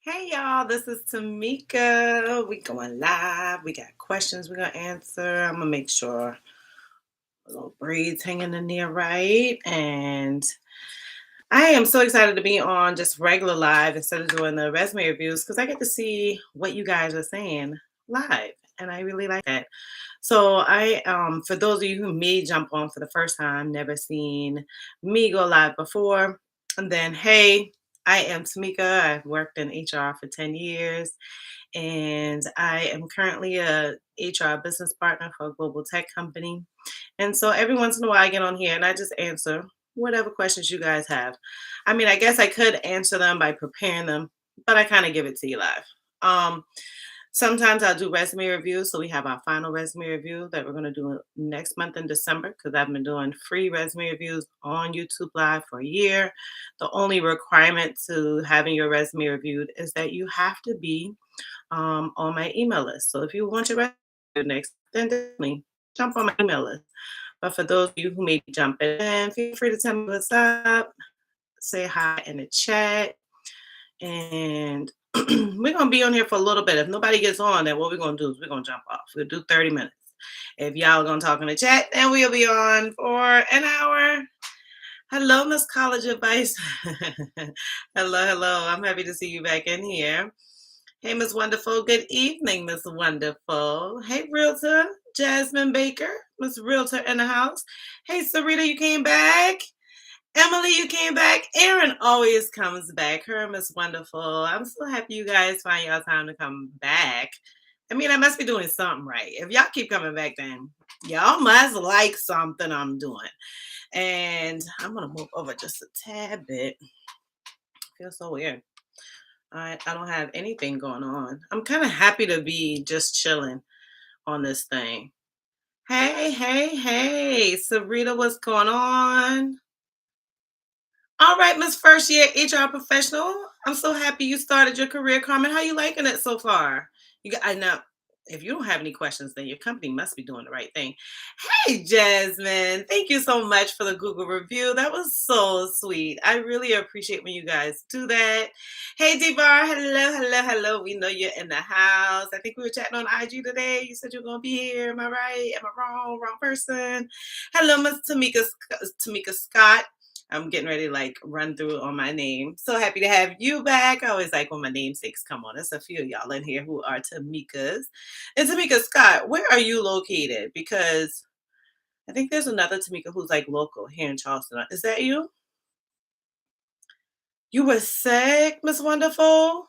Hey y'all, this is Tamika. We going live. We got questions we're gonna answer. I'm gonna make sure the little braids hanging in there right. And I am so excited to be on just regular live instead of doing the resume reviews because I get to see what you guys are saying live. And I really like that. So for those of you who may jump on for the first time, never seen me go live before, and then hey, I am Tamika. I've worked in HR for 10 years, and I am currently a HR business partner for a global tech company. And so every once in a while I get on here and I just answer whatever questions you guys have. I mean, I guess I could answer them by preparing them, but I kind of give it to you live. Um, Sometimes I'll do resume reviews. So we have our final resume review that we're going to do next month in December because I've been doing free resume reviews on YouTube Live for a year. The only requirement to having your resume reviewed is that you have to be on my email list. So if you want your resume next, then definitely jump on my email list. But for those of you who may be jumping in, feel free to tell me what's up, say hi in the chat, and we're gonna be on here for a little bit. If nobody gets on, then what we're gonna do is we're gonna jump off. We'll do 30 minutes. If y'all gonna talk in the chat, then we'll be on for an hour. Hello, Miss College Advice. Hello, hello. I'm happy to see you back in here. Hey, Miss Wonderful. Good evening, Miss Wonderful. Hey, Realtor Jasmine Baker. Miss Realtor in the house. Hey, Sarita, you came back. Emily, you came back. Erin always comes back. Her and Miss Wonderful. I'm so happy you guys find y'all time to come back. I mean, I must be doing something right. If y'all keep coming back, then y'all must like something I'm doing. And I'm going to move over just a tad bit. Feels so weird. I don't have anything going on. I'm kind of happy to be just chilling on this thing. Hey, hey, hey, Sarita, what's going on? All right, Miss First Year HR Professional. I'm so happy you started your career, Carmen. How you liking it so far? I know if you don't have any questions, then your company must be doing the right thing. Hey, Jasmine, thank you so much for the Google review. That was so sweet. I really appreciate when you guys do that. Hey, Devar, hello, hello, hello. We know you're in the house. I think we were chatting on IG today. You said you were going to be here. Am I right? Am I wrong? Wrong person. Hello, Miss Tamika Scott. I'm getting ready to like run through on my name. So happy to have you back. I always like when my namesakes come on. There's a few of y'all in here who are Tamikas. And Tamika Scott, where are you located? Because I think there's another Tamika who's like local here in Charleston. Is that you? You were sick, Miss Wonderful?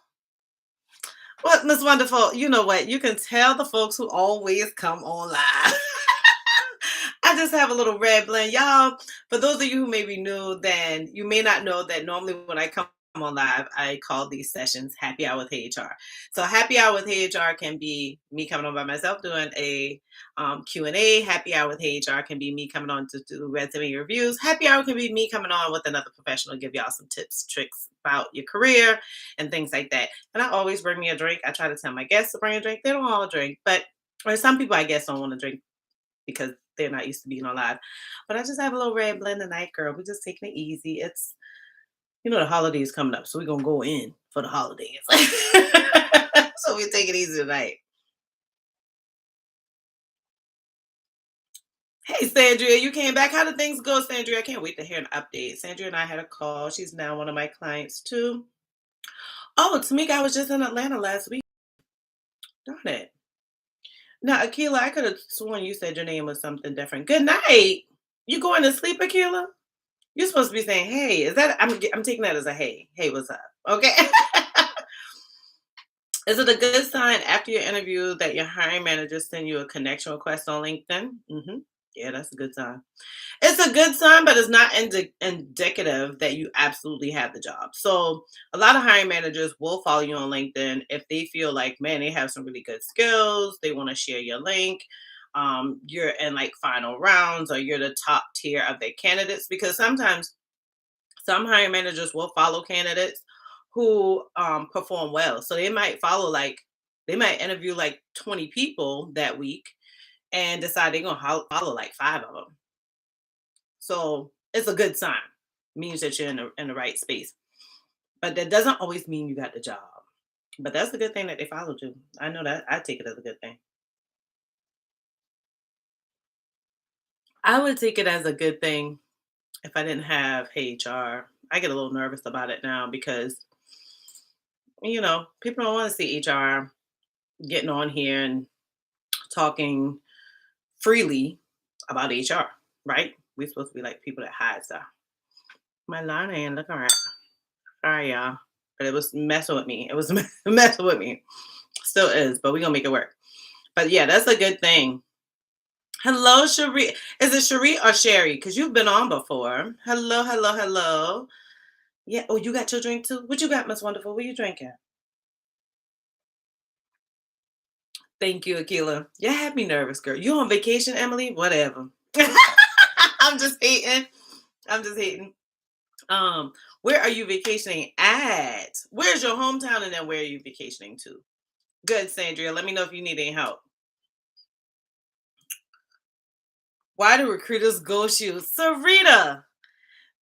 Well, Miss Wonderful, you know what? You can tell the folks who always come on live. I just have a little red blend. Y'all, for those of you who may be new, then you may not know that normally when I come on live, I call these sessions Happy Hour with HR. So Happy Hour with HR can be me coming on by myself doing a Q&A. Happy Hour with HR can be me coming on to do resume reviews. Happy Hour can be me coming on with another professional, give y'all some tips, tricks about your career and things like that. And I always bring me a drink. I try to tell my guests to bring a drink. They don't all drink, but or some people I guess don't want to drink because they're not used to being on live. But I just have a little red blend tonight, girl. We're just taking it easy. It's the holidays coming up, so we're gonna go in for the holidays. So we take it easy tonight. Hey Sandria, you came back. How did things go, Sandria? I can't wait to hear an update. Sandria and I had a call. She's now one of my clients too. Oh, Tamika, I was just in Atlanta last week. Darn it. Now, Akila, I could have sworn you said your name was something different. Good night. You going to sleep, Akila? You're supposed to be saying, "Hey, is that?" I'm taking that as a "Hey, hey, what's up?" Okay. Is it a good sign after your interview that your hiring manager send you a connection request on LinkedIn? Yeah, that's a good sign. It's a good sign, but it's not indicative that you absolutely have the job. So a lot of hiring managers will follow you on LinkedIn if they feel like, man, they have some really good skills. They want to share your link. You're in like final rounds or you're the top tier of their candidates because sometimes some hiring managers will follow candidates who perform well. So they might interview like 20 people that week and decide they're going to follow like five of them. So it's a good sign. It means that you're in the right space. But that doesn't always mean you got the job. But that's a good thing that they followed you. I know that. I take it as a good thing. I would take it as a good thing if I didn't have HR. I get a little nervous about it now because, people don't want to see HR getting on here and talking freely about HR, right? We're supposed to be like people that hide stuff. My line ain't looking right. Sorry, y'all. But it was messing with me. It was messing with me. Still is, but we're going to make it work. But yeah, that's a good thing. Hello, Cherie. Is it Cherie or Sherry? Because you've been on before. Hello, hello, hello. Yeah. Oh, you got your drink too? What you got, Miss Wonderful? What you drinking? Thank you, Akila. You had me nervous, girl. You on vacation, Emily? Whatever. I'm just hating. I'm just hating. Where are you vacationing at? Where's your hometown, and then where are you vacationing to? Good, Sandria. Let me know if you need any help. Why do recruiters ghost you? Sarita,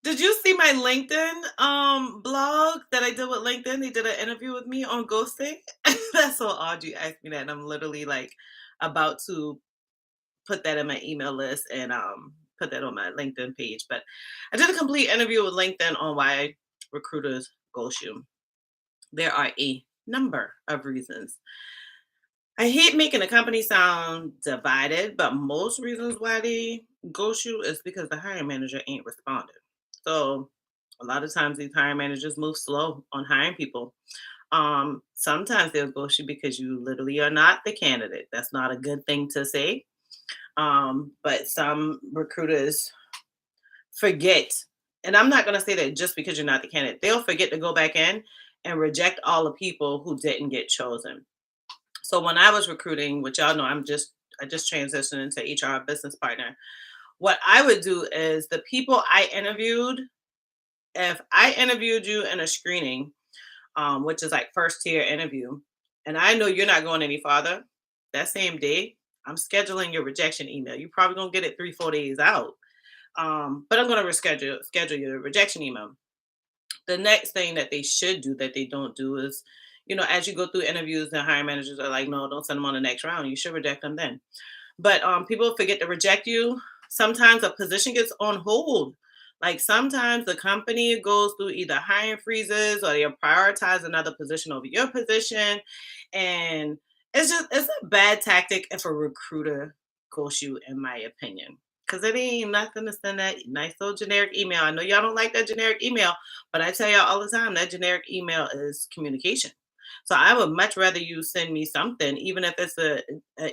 did you see my LinkedIn blog that I did with LinkedIn? They did an interview with me on ghosting. That's so odd you asked me that. And I'm literally like about to put that in my email list and put that on my LinkedIn page. But I did a complete interview with LinkedIn on why recruiters ghost you. There are a number of reasons. I hate making a company sound divided, but most reasons why they ghost you is because the hiring manager ain't responded. So a lot of times these hiring managers move slow on hiring people. Sometimes they'll ghost you because you literally are not the candidate. That's not a good thing to say. But some recruiters forget, and I'm not going to say that just because you're not the candidate, they'll forget to go back in and reject all the people who didn't get chosen. So when I was recruiting, which y'all know, I just transitioned into HR business partner. What I would do is the people I interviewed, if I interviewed you in a screening, which is like first tier interview, and I know you're not going any farther, that same day, I'm scheduling your rejection email. You're probably gonna get it 3, 4 days out. But I'm gonna schedule your rejection email. The next thing that they should do that they don't do is, as you go through interviews, the hiring managers are like, no, don't send them on the next round. You should reject them then. But people forget to reject you. Sometimes a position gets on hold. Like sometimes the company goes through either hiring freezes or they prioritize another position over your position. And it's a bad tactic if a recruiter ghosts you, in my opinion. Cause it ain't nothing to send that nice little generic email. I know y'all don't like that generic email, but I tell y'all all the time that generic email is communication. So I would much rather you send me something, even if it's a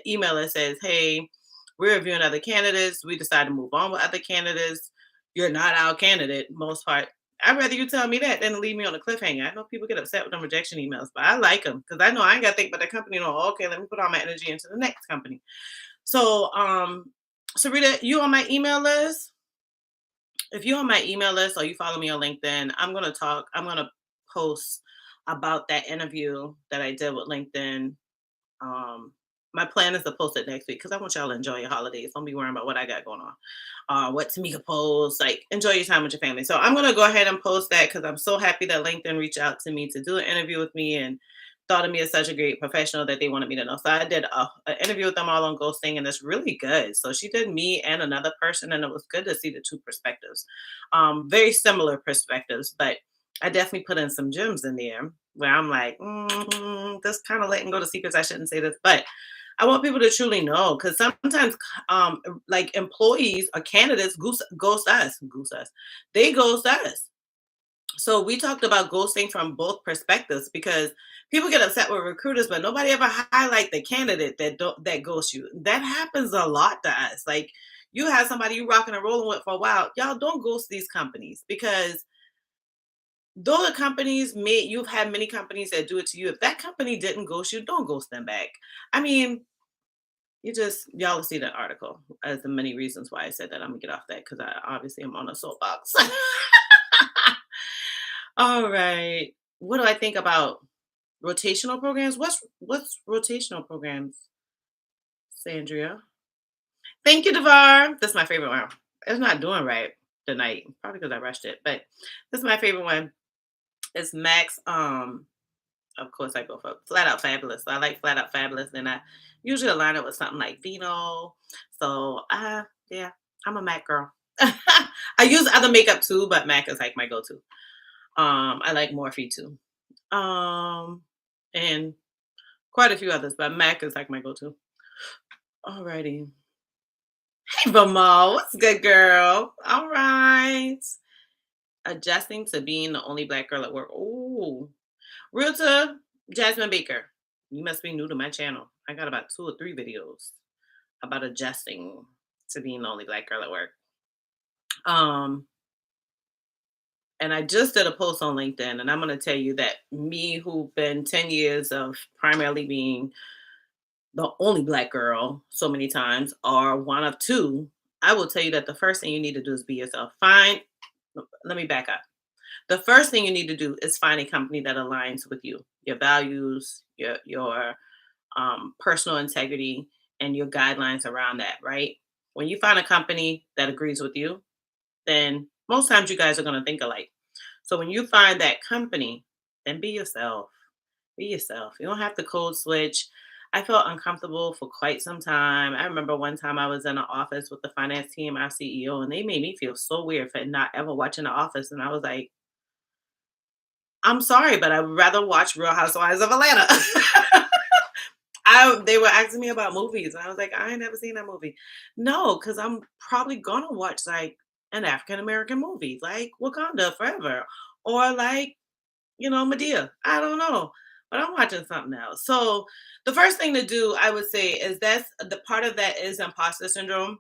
email that says, "Hey, we're reviewing other candidates. We decided to move on with other candidates. You're not our candidate." Most part, I'd rather you tell me that than leave me on a cliffhanger. I know people get upset with them rejection emails, but I like them because I know I ain't got to think about the company. No, okay, let me put all my energy into the next company. So, Sarita, you on my email list? If you're on my email list or you follow me on LinkedIn, I'm gonna post about that interview that I did with LinkedIn. My plan is to post it next week because I want y'all to enjoy your holidays. Don't be worrying about what I got going on. What Tamika posts, like enjoy your time with your family. So I'm gonna go ahead and post that because I'm so happy that LinkedIn reached out to me to do an interview with me and thought of me as such a great professional that they wanted me to know. So I did an interview with them all on ghosting, and it's really good. So she did me and another person, and it was good to see the two perspectives, very similar perspectives, but I definitely put in some gems in there where I'm like, this kind of letting go the secrets. I shouldn't say this, but I want people to truly know because sometimes, like employees or candidates ghost us. They ghost us. So we talked about ghosting from both perspectives because people get upset with recruiters, but nobody ever highlight the candidate that ghosts you. That happens a lot to us. Like you have somebody you rocking and rolling with for a while. Y'all don't ghost these companies because though the companies may you've had many companies that do it to you. If that company didn't ghost you, don't ghost them back. I mean, y'all will see that article as the many reasons why I said that. I'm gonna get off that because I obviously am on a soapbox. All right. What do I think about rotational programs? What's rotational programs, Sandria? Thank you, Devar. That's my favorite one. It's not doing right tonight, probably because I rushed it, but this is my favorite one. It's Max. of course, I go for Flat Out Fabulous. So I like Flat Out Fabulous, and I usually align it with something like Vino. So, yeah, I'm a MAC girl. I use other makeup too, but MAC is like my go-to. I like Morphe too. Um, and quite a few others, but MAC is like my go-to. Alrighty. Hey, Bamal, what's good, girl? All right. Adjusting to being the only black girl at work. Ooh. Realtor Jasmine Baker. You must be new to my channel. I got about 2 or 3 videos about adjusting to being the only black girl at work. Um, and I just did a post on LinkedIn, and I'm going to tell you that me, who've been 10 years of primarily being the only black girl so many times, or one of two, I will tell you that the first thing you need to do is be yourself. Let me back up. The first thing you need to do is find a company that aligns with you, your values, your personal integrity, and your guidelines around that, right? When you find a company that agrees with you, then most times you guys are going to think alike. So when you find that company, then be yourself. Be yourself. You don't have to code switch. I felt uncomfortable for quite some time. I remember one time I was in an office with the finance team, our CEO, and they made me feel so weird for not ever watching The Office. And I was like, I'm sorry, but I would rather watch Real Housewives of Atlanta. They were asking me about movies, and I was like, I ain't never seen that movie. No, because I'm probably gonna watch like an African American movie, like Wakanda Forever, or like Medea. I don't know, but I'm watching something else. So the first thing to do, I would say, is that's the part of that is imposter syndrome.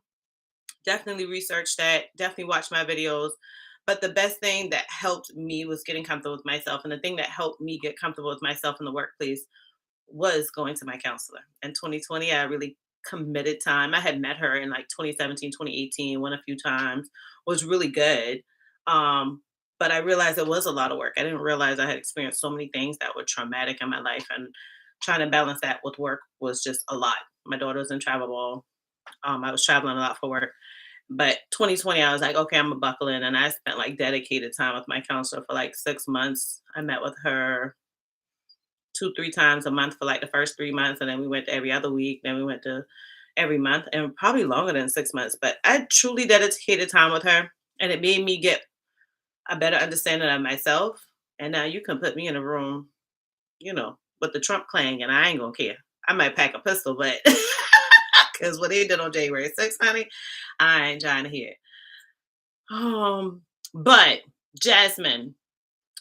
Definitely research that. Definitely watch my videos. But the best thing that helped me was getting comfortable with myself, and the thing that helped me get comfortable with myself in the workplace was going to my counselor. In 2020, I really committed time. I had met her in like 2017, 2018, went a few times, was really good. Um, but I realized it was a lot of work. I didn't realize I had experienced so many things that were traumatic in my life, and trying to balance that with work was just a lot. My daughter was in travel ball. I was traveling a lot for work. But 2020, I was like, okay, I'm gonna buckle in. And I spent like dedicated time with my counselor for like 6 months. I met with her 2, 3 times a month for like the first 3 months, and then we went to every other week. Then we went to every month, and probably longer than 6 months. But I truly dedicated time with her, and it made me get a better understanding of myself. And now you can put me in a room, with the Trump clang, and I ain't gonna care. I might pack a pistol, but because what they did on January 6th, honey, I ain't trying to hear it. But Jasmine,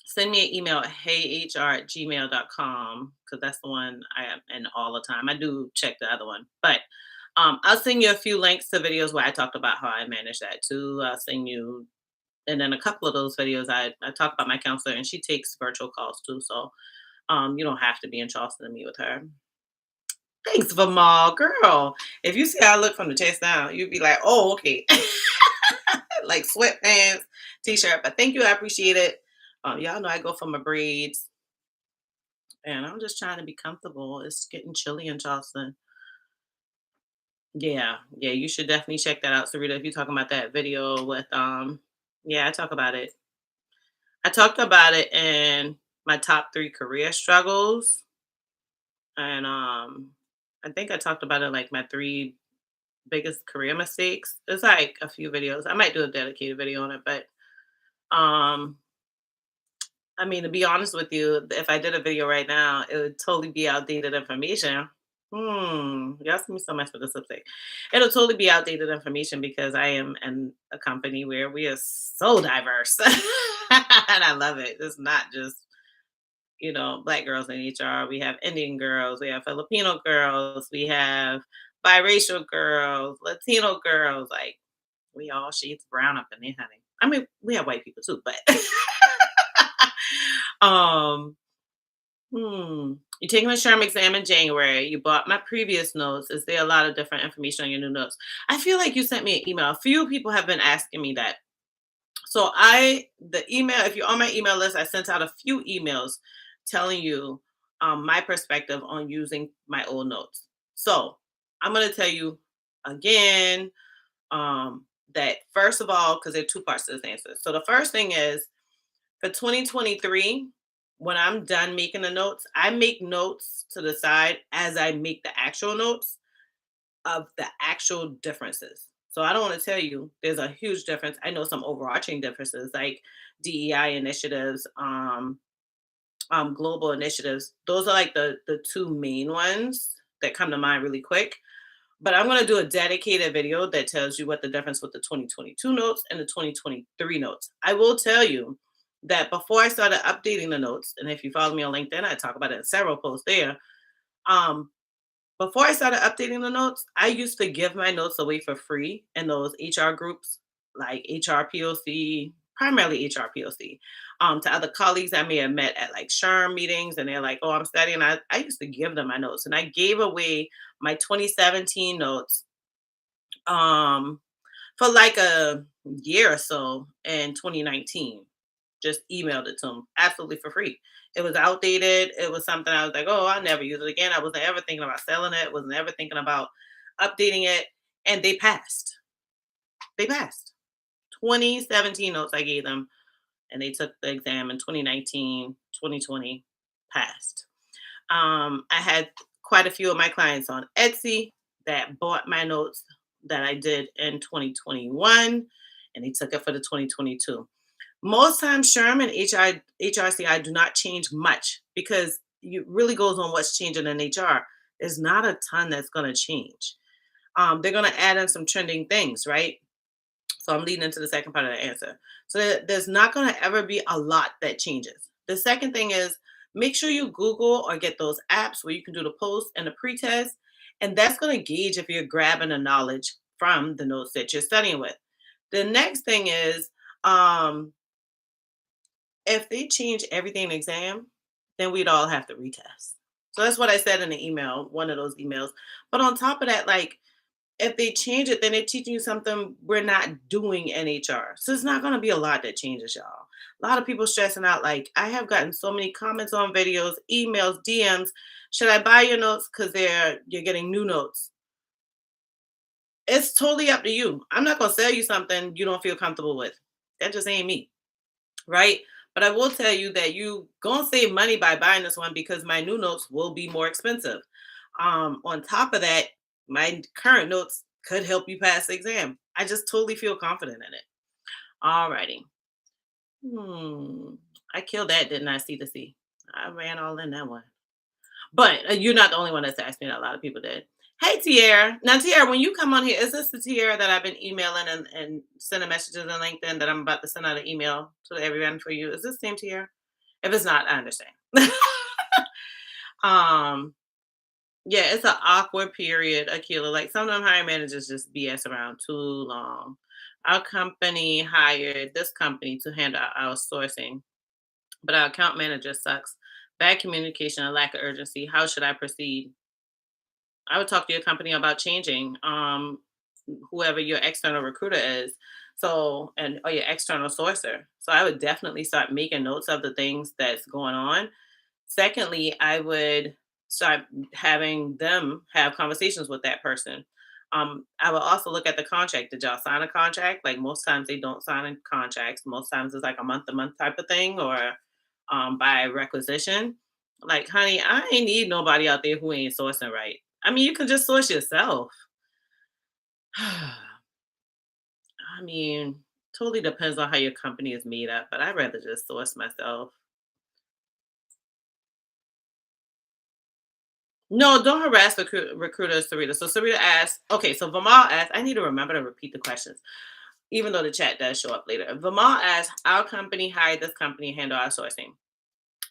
send me an email at heyhr@gmail.com, because that's the one I am in all the time. I do check the other one, but I'll send you a few links to videos where I talked about how I manage that too. I'll send you, and then a couple of those videos I talk about my counselor, and she takes virtual calls too. So you don't have to be in Charleston to meet with her. Thanks, Vamal, girl. If you see how I look from the chest down, you'd be like, oh, okay. Like sweatpants, t-shirt. But thank you, I appreciate it. Y'all know I go for my braids, and I'm just trying to be comfortable. It's getting chilly in Charleston. Yeah, yeah, you should definitely check that out, Sarita. If you're talking about that video with yeah, I talk about it. I talked about it in my top 3 career struggles, and I think I talked about it like my 3 biggest career mistakes. It's like a few videos. I might do a dedicated video on it, but um I mean, to be honest with you, if I did a video right now, it would totally be outdated information. You're asking me so much for this update. It'll totally be outdated information because I am in a company where we are so diverse. And I love it. It's not just, black girls in HR. We have Indian girls, we have Filipino girls, we have biracial girls, Latino girls. Like, we all shades of brown up in there, honey. I mean, we have white people too, but um, you're taking a SHRM exam in January. You bought my previous notes. Is there a lot of different information on your new notes? I feel like you sent me an email. A few people have been asking me that. So the email, if you're on my email list, I sent out a few emails telling you my perspective on using my old notes. So I'm going to tell you again that first of all, because there are 2 parts to this answer. So the first thing is for 2023, when I'm done making the notes, I make notes to the side as I make the actual notes of the actual differences. So I don't want to tell you there's a huge difference. I know some overarching differences like DEI initiatives, global initiatives. Those are like the two main ones that come to mind really quick. But I'm going to do a dedicated video that tells you what the difference with the 2022 notes and the 2023 notes. I will tell you that before I started updating the notes, and if you follow me on LinkedIn, I talk about it in several posts there. Um, Before I started updating the notes, I used to give my notes away for free in those HR groups, like HRPOC, primarily HRPOC, to other colleagues I may have met at like SHRM meetings, and they're like, "Oh, I'm studying." I used to give them my notes, and I gave away my 2017 notes um, for like a year or so in 2019. Just emailed it to them absolutely for free. It was outdated. It was something I was like, oh, I'll never use it again. I wasn't ever thinking about selling it. Wasn't ever thinking about updating it. And they passed. They passed. 2017 notes I gave them, and they took the exam in 2019, 2020, passed. I had quite a few of my clients on Etsy that bought my notes that I did in 2021, and they took it for the 2022. Most times, SHRM and HRCI do not change much because it really goes on what's changing in HR. There's not a ton that's going to change. They're going to add in some trending things, right? So I'm leading into the second part of the answer. So there's not going to ever be a lot that changes. The second thing is make sure you Google or get those apps where you can do the post and the pretest, and that's going to gauge if you're grabbing the knowledge from the notes that you're studying with. The next thing is um, if they change everything in exam, then we'd all have to retest. So that's what I said in the email, one of those emails. But on top of that, like if they change it, then they're teaching you something we're not doing in HR. So it's not going to be a lot that changes, y'all. A lot of people stressing out. Like I have gotten so many comments on videos, emails, DMs. Should I buy your notes because you're getting new notes? It's totally up to you. I'm not going to sell you something you don't feel comfortable with. That just ain't me, right? But I will tell you that you gonna save money by buying this one because my new notes will be more expensive. On top of that, my current notes could help you pass the exam. I just totally feel confident in it. Alrighty. Hmm. I killed that, didn't I? C to C. I ran all in that one. But you're not the only one that's asked me that. A lot of people did. Hey, Tierra. Now, Tierra, when you come on here, is this the Tierra that I've been emailing and sending messages on LinkedIn that I'm about to send out an email to everyone for you? Is this the same Tierra? If it's not, I understand. um, yeah, it's an awkward period, Akila. Like some of them hiring managers just BS around too long. Our company hired this company to handle our sourcing, but our account manager sucks. Bad communication and lack of urgency. How should I proceed? I would talk to your company about changing whoever your external recruiter is. So, and or your external sourcer. So I would definitely start making notes of the things that's going on. Secondly, I would start having them have conversations with that person. I will also look at the contract. Did y'all sign a contract? Like most times they don't sign contracts. Most times it's like a month to month type of thing or by requisition. Like, honey, I ain't need nobody out there who ain't sourcing right. I mean, you can just source yourself. I mean, totally depends on how your company is made up, but I'd rather just source myself. No, don't harass recruiters, Sarita. So Sarita asked, okay, so Vamal asked, I need to remember to repeat the questions, even though the chat does show up later. Vamal asked, our company hired this company to handle our sourcing,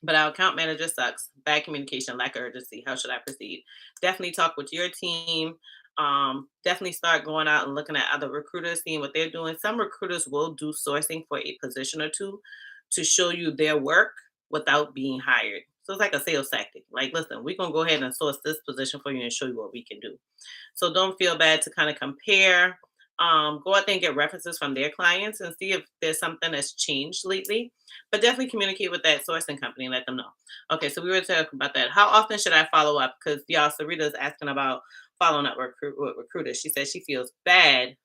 but our account manager sucks. Bad communication, lack of urgency. How should I proceed? Definitely talk with your team. Definitely start going out and looking at other recruiters, seeing what they're doing. Some recruiters will do sourcing for a position or two to show you their work without being hired. So it's like a sales tactic. Like, listen, we're gonna go ahead and source this position for you and show you what we can do. So don't feel bad to kind of compare. Go out there and get references from their clients and see if there's something that's changed lately. But definitely communicate with that sourcing company and let them know. Okay, so we were talking about that. How often should I follow up? Because y'all, Sarita's asking about following up with recruiters. She says she feels bad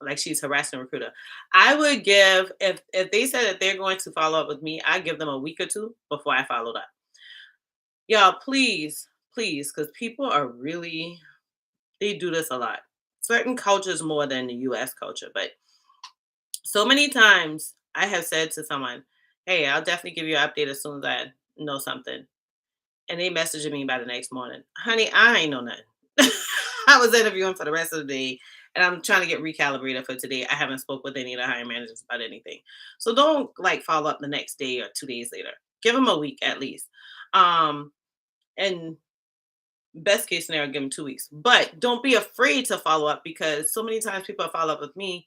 like she's harassing a recruiter. I would give, if they said that they're going to follow up with me, I give them a week or two before I followed up. Y'all, please, please, because people are really, they do this a lot. Certain cultures more than the US culture, but so many times I have said to someone, "Hey, I'll definitely give you an update as soon as I know something." And they messaging me by the next morning. Honey, I ain't know nothing. I was interviewing for the rest of the day and I'm trying to get recalibrated for today. I haven't spoke with any of the hiring managers about anything. So don't like follow up the next day or 2 days later. Give them a week at least. Um, and best case scenario, give them 2 weeks. But don't be afraid to follow up because so many times people follow up with me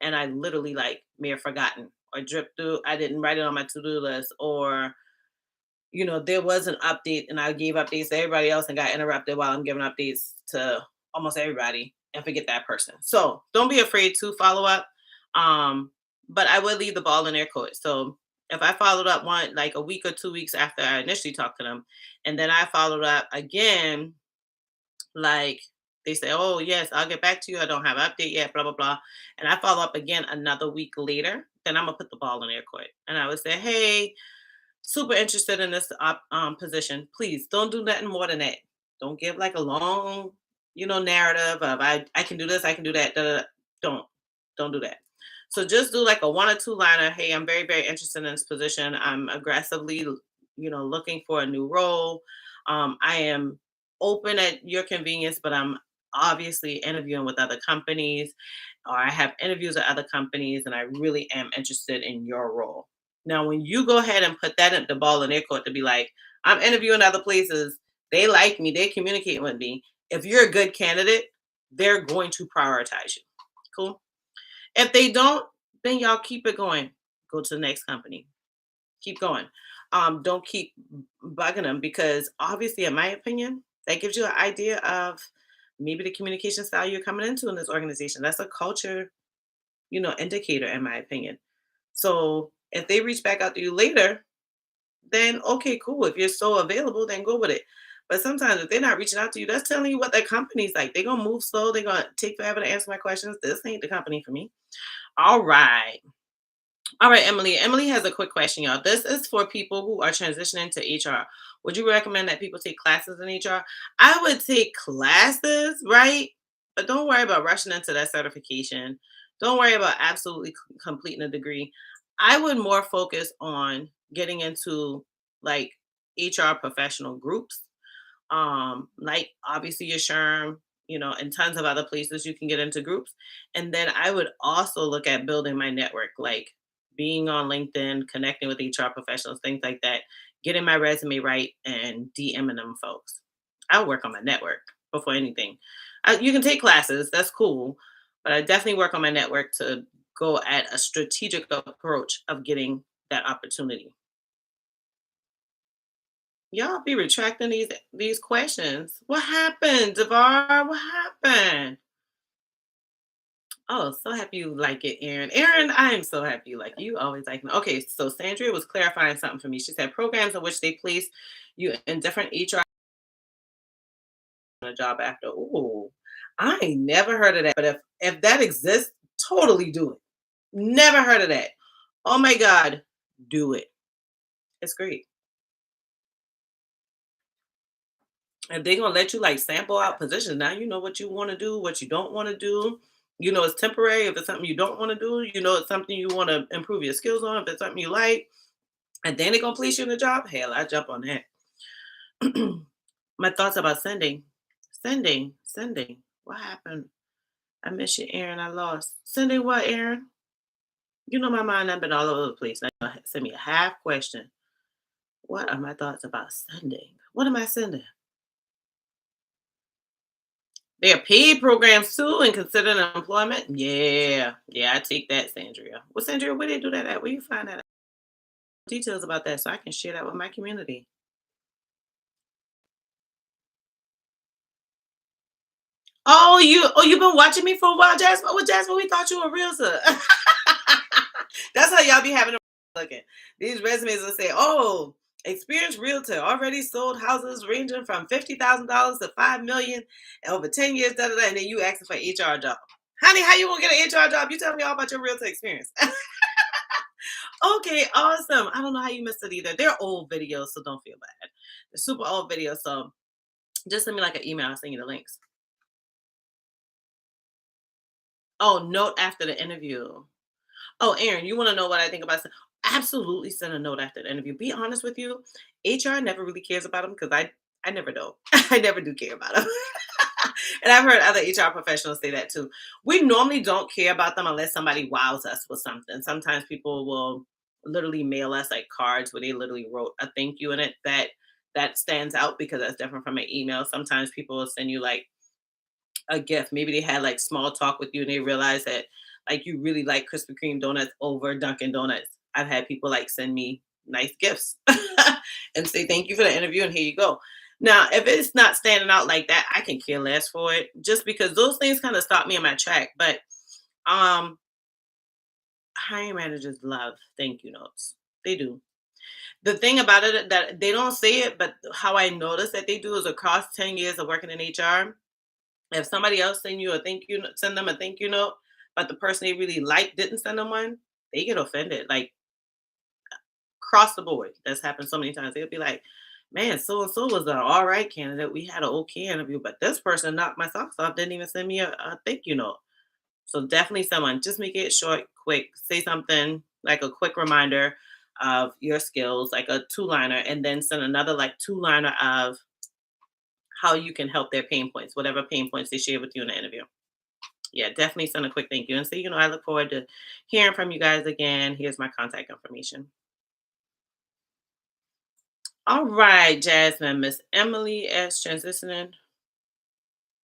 and I literally like may have forgotten or dripped through. I didn't write it on my to-do list, or there was an update and I gave updates to everybody else and got interrupted while I'm giving updates to almost everybody and forget that person. So don't be afraid to follow up. But I would leave the ball in their court. So if I followed up one like a week or 2 weeks after I initially talked to them, and then I followed up again, like they say, "Oh yes, I'll get back to you. I don't have an update yet, blah blah blah," and I follow up again another week later, then I'm gonna put the ball in their court and I would say, "Hey, super interested in this position. Please don't do nothing more than that. Don't give like a long, narrative of I can do this, I can do that. Da, da, da. Don't don't do that. So just do like a one or two liner. Hey, I'm very very interested in this position. I'm aggressively, looking for a new role. I am open at your convenience, but I'm obviously interviewing with other companies, or I have interviews at other companies, and I really am interested in your role. Now, when you go ahead and put that in the ball in their court to be like, I'm interviewing other places, they like me, they communicate with me. If you're a good candidate, they're going to prioritize you. Cool. If they don't, then y'all keep it going. Go to the next company. Keep going. Don't keep bugging them because obviously, in my opinion, that gives you an idea of maybe the communication style you're coming into in this organization. That's a culture, indicator, in my opinion. So if they reach back out to you later, then okay, cool. If you're so available, then go with it. But sometimes if they're not reaching out to you, that's telling you what their company's like. They're gonna move slow, they're gonna take forever to answer my questions. This ain't the company for me. All right. All right, Emily. Emily has a quick question, y'all. This is for people who are transitioning to HR. Would you recommend that people take classes in HR? I would take classes, right? But don't worry about rushing into that certification. Don't worry about absolutely completing a degree. I would more focus on getting into like HR professional groups, like obviously your SHRM, and tons of other places you can get into groups. And then I would also look at building my network, like being on LinkedIn, connecting with HR professionals, things like that, getting my resume right and DMing them folks. I work on my network before anything. You can take classes, that's cool, but I definitely work on my network to go at a strategic approach of getting that opportunity. Y'all be retracting these questions. What happened, Devar? What happened? Oh, so happy you like it, Erin. Erin, I am so happy you like it. You always like me. Okay, so Sandria was clarifying something for me. She said programs in which they place you in different HR on a job after. Oh, I ain't never heard of that. But if that exists, totally do it. Never heard of that. Oh my God, do it. It's great. And they're gonna let you like sample out positions. Now you know what you want to do, what you don't want to do. You know it's temporary. If it's something you don't want to do, you know it's something you want to improve your skills on. If it's something you like, and then they're gonna place you in the job. Hell, I jump on that. My thoughts about sending. What happened? I miss you, Aaron. I lost. Sending what, Aaron? You know my mind. I've been all over the place. Now send me a half question. What are my thoughts about sending? What am I sending? They are paid programs too and considered employment. Yeah, yeah, I take that, Sandria. Well, Sandria, where they do that at? Where you find that? Details about that so I can share that with my community. You've been watching me for a while, Jasmine. Well, Jasmine, we thought you were real, sir. That's how y'all be having them looking. These resumes will say, "Oh, experienced realtor, already sold houses ranging from $50,000 to $5 million, and over 10 years." Da, da, da, and then you asking for HR job. Honey, how you gonna get an HR job? You tell me all about your realtor experience. Okay, awesome. I don't know how you missed it either. They're old videos, so don't feel bad. They're super old videos, so just send me like an email. I'll send you the links. Oh, note after the interview. Oh, Aaron, you want to know what I think about? Absolutely, send a note after the interview. Be honest with you, HR never really cares about them because I never do. I never do care about them. And I've heard other HR professionals say that too. We normally don't care about them unless somebody wows us with something. Sometimes people will literally mail us like cards where they literally wrote a thank you in it that stands out because that's different from an email. Sometimes people will send you like a gift. Maybe they had like small talk with you and they realized that like you really like Krispy Kreme donuts over Dunkin' Donuts. I've had people like send me nice gifts and say thank you for the interview and here you go. Now, if it's not standing out like that, I can care less for it just because those things kind of stop me in my track. But um hiring managers love thank you notes. They do. The thing about it that they don't say it, but how I notice that they do is across 10 years of working in HR, if somebody else send them a thank you note, but the person they really like didn't send them one, they get offended. Like across the board. That's happened so many times. They'll be like, man, so and so was an all right candidate. We had an okay interview, but this person knocked my socks off, didn't even send me a thank you note. So definitely someone, just make it short, quick. Say something like a quick reminder of your skills, like a two-liner, and then send another like two-liner of how you can help their pain points, whatever pain points they share with you in the interview. Yeah, definitely send a quick thank you and say, I look forward to hearing from you guys again. Here's my contact information. All right, Jasmine, Miss Emily is transitioning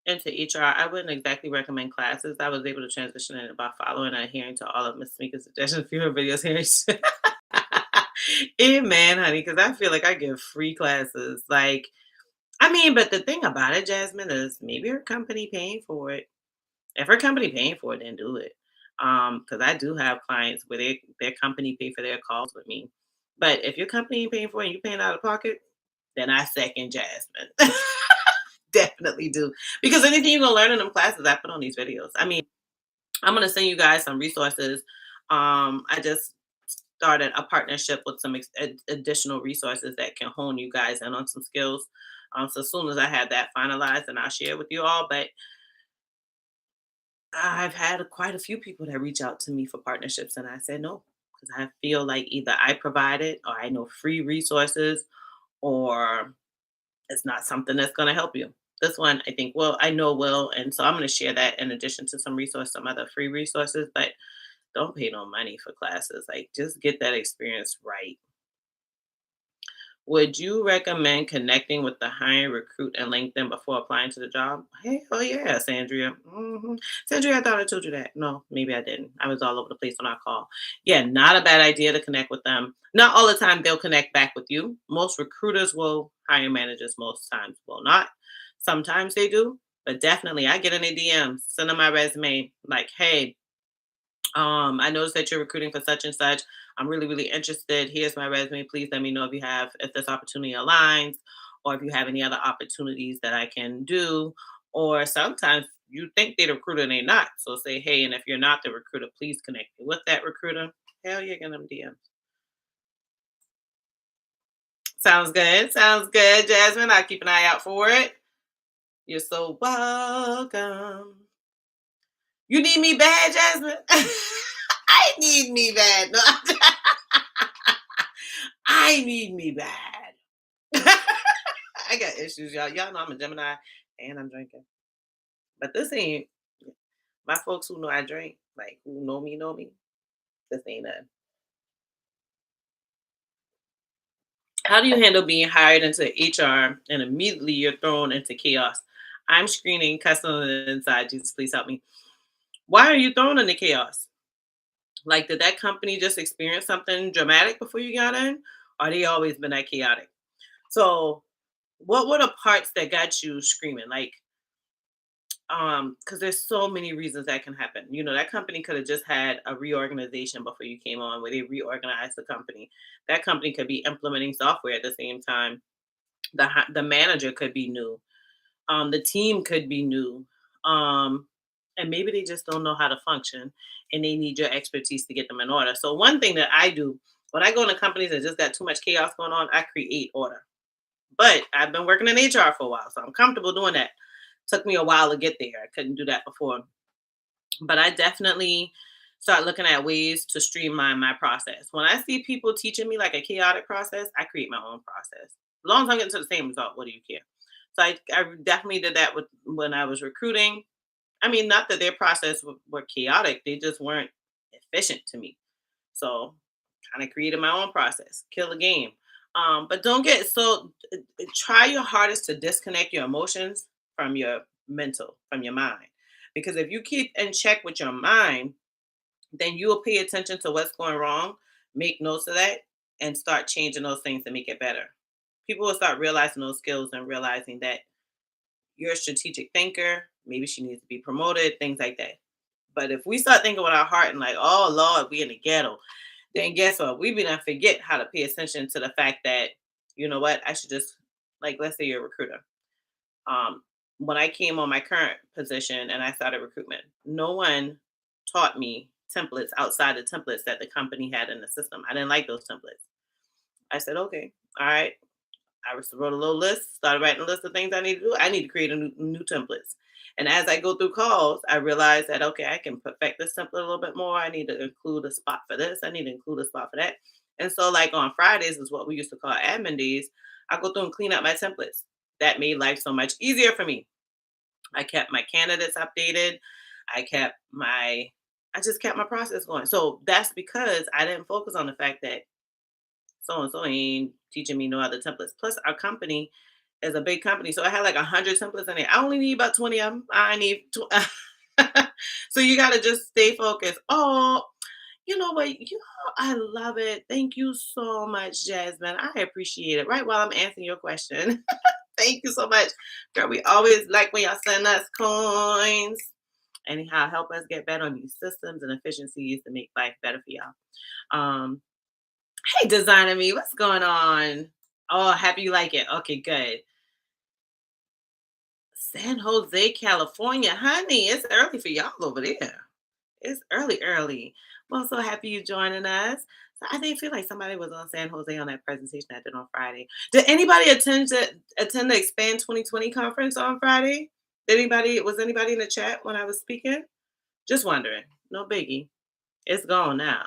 into HR. I wouldn't exactly recommend classes. I was able to transition in by following and adhering to all of Miss Mika's suggestions for her videos here. Amen, honey, because I feel like I give free classes. Like, I mean, but the thing about it, Jasmine, is maybe her company paying for it. If her company paying for it, then do it. Because I do have clients where their company pay for their calls with me. But if your company ain't paying for it and you paying out of pocket, then I second Jasmine. Definitely do. Because anything you're gonna learn in them classes, I put on these videos. I mean, I'm gonna send you guys some resources. I just started a partnership with some additional resources that can hone you guys in on some skills. So as soon as I have that finalized, and I'll share it with you all. But I've had quite a few people that reach out to me for partnerships, and I said no because I feel like either I provide it, or I know free resources, or it's not something that's going to help you. This one, I think, well, I know will, and so I'm going to share that in addition to some other free resources. But don't pay no money for classes. Like, just get that experience right. Would you recommend connecting with the hiring recruit and LinkedIn before applying to the job? Hell yeah, Sandria. Sandria, I thought I told you that. No, maybe I didn't. I was all over the place on our call. Yeah, not a bad idea to connect with them. Not all the time they'll connect back with you. Most recruiters will, hiring managers most times will not. Sometimes they do, but definitely I get in their DMs, send them my resume, like, hey, I noticed that you're recruiting for such and such. I'm really, really interested. Here's my resume. Please let me know if this opportunity aligns, or if you have any other opportunities that I can do. Or sometimes you think they're the recruiter and they're not. So say, hey, and if you're not the recruiter, please connect me with that recruiter. Hell yeah, get them DMs. Sounds good. Sounds good, Jasmine. I'll keep an eye out for it. You're so welcome. You need me bad, Jasmine? I need me bad. No, I need me bad. I got issues, y'all. Y'all know I'm a Gemini and I'm drinking. But this ain't my folks who know I drink, like who know me. This ain't that. How do you handle being hired into HR and immediately you're thrown into chaos? I'm screening customers inside. Jesus, please help me. Why are you thrown into chaos? Like, did that company just experience something dramatic before you got in? Or they always been that chaotic? So, what were the parts that got you screaming? Like, because there's so many reasons that can happen. That company could have just had a reorganization before you came on, where they reorganized the company. That company could be implementing software at the same time. The manager could be new. The team could be new. Um, and maybe they just don't know how to function, and they need your expertise to get them in order. So one thing that I do when I go into companies that just got too much chaos going on, I create order. But I've been working in HR for a while, so I'm comfortable doing that. Took me a while to get there. I couldn't do that before. But I definitely start looking at ways to streamline my process. When I see people teaching me like a chaotic process, I create my own process. As long as I'm getting to the same result, what do you care? So I definitely did that with when I was recruiting. I mean, not that their process were chaotic; they just weren't efficient to me. So, kind of created my own process. Kill the game. But don't get so. Try your hardest to disconnect your emotions from your mental, from your mind, because if you keep in check with your mind, then you will pay attention to what's going wrong, make notes of that, and start changing those things to make it better. People will start realizing those skills and realizing that you're a strategic thinker. Maybe she needs to be promoted, things like that. But if we start thinking with our heart and like, oh Lord, we in the ghetto, then guess what? We be gonna forget how to pay attention to the fact that, you know what, I should just like let's say you're a recruiter. Um, when I came on my current position and I started recruitment, no one taught me templates outside the templates that the company had in the system. I didn't like those templates. I said, okay, all right. Wrote a little list, started writing a list of things I need to do. I need to create a new templates. And as I go through calls, I realized that okay, I can perfect this template a little bit more. I need to include a spot for this. I need to include a spot for that. And so, like on Fridays is what we used to call admin days. I go through and clean up my templates. That made life so much easier for me. I kept my candidates updated. I kept my I just kept my process going. So that's because I didn't focus on the fact that so and so ain't teaching me no other templates. Plus, our company is a big company, so I had like 100 templates in there. I only need about 20 of them. I need so you got to just stay focused. Oh, you know what? I love it. Thank you so much, Jasmine. I appreciate it. Right while I'm answering your question. Thank you so much, girl. We always like when y'all send us coins. Anyhow, help us get better on these systems and efficiencies to make life better for y'all. Um, Hey, designer me, what's going on? Oh, happy you like it. Okay, good. San Jose, California, honey. It's early for y'all over there. It's early, early. Well, so happy you joining us. So I didn't feel like somebody was on San Jose on that presentation I did on Friday. Did anybody attend the Expand 2020 conference on Friday? Was anybody in the chat when I was speaking? Just wondering. No biggie. It's gone now.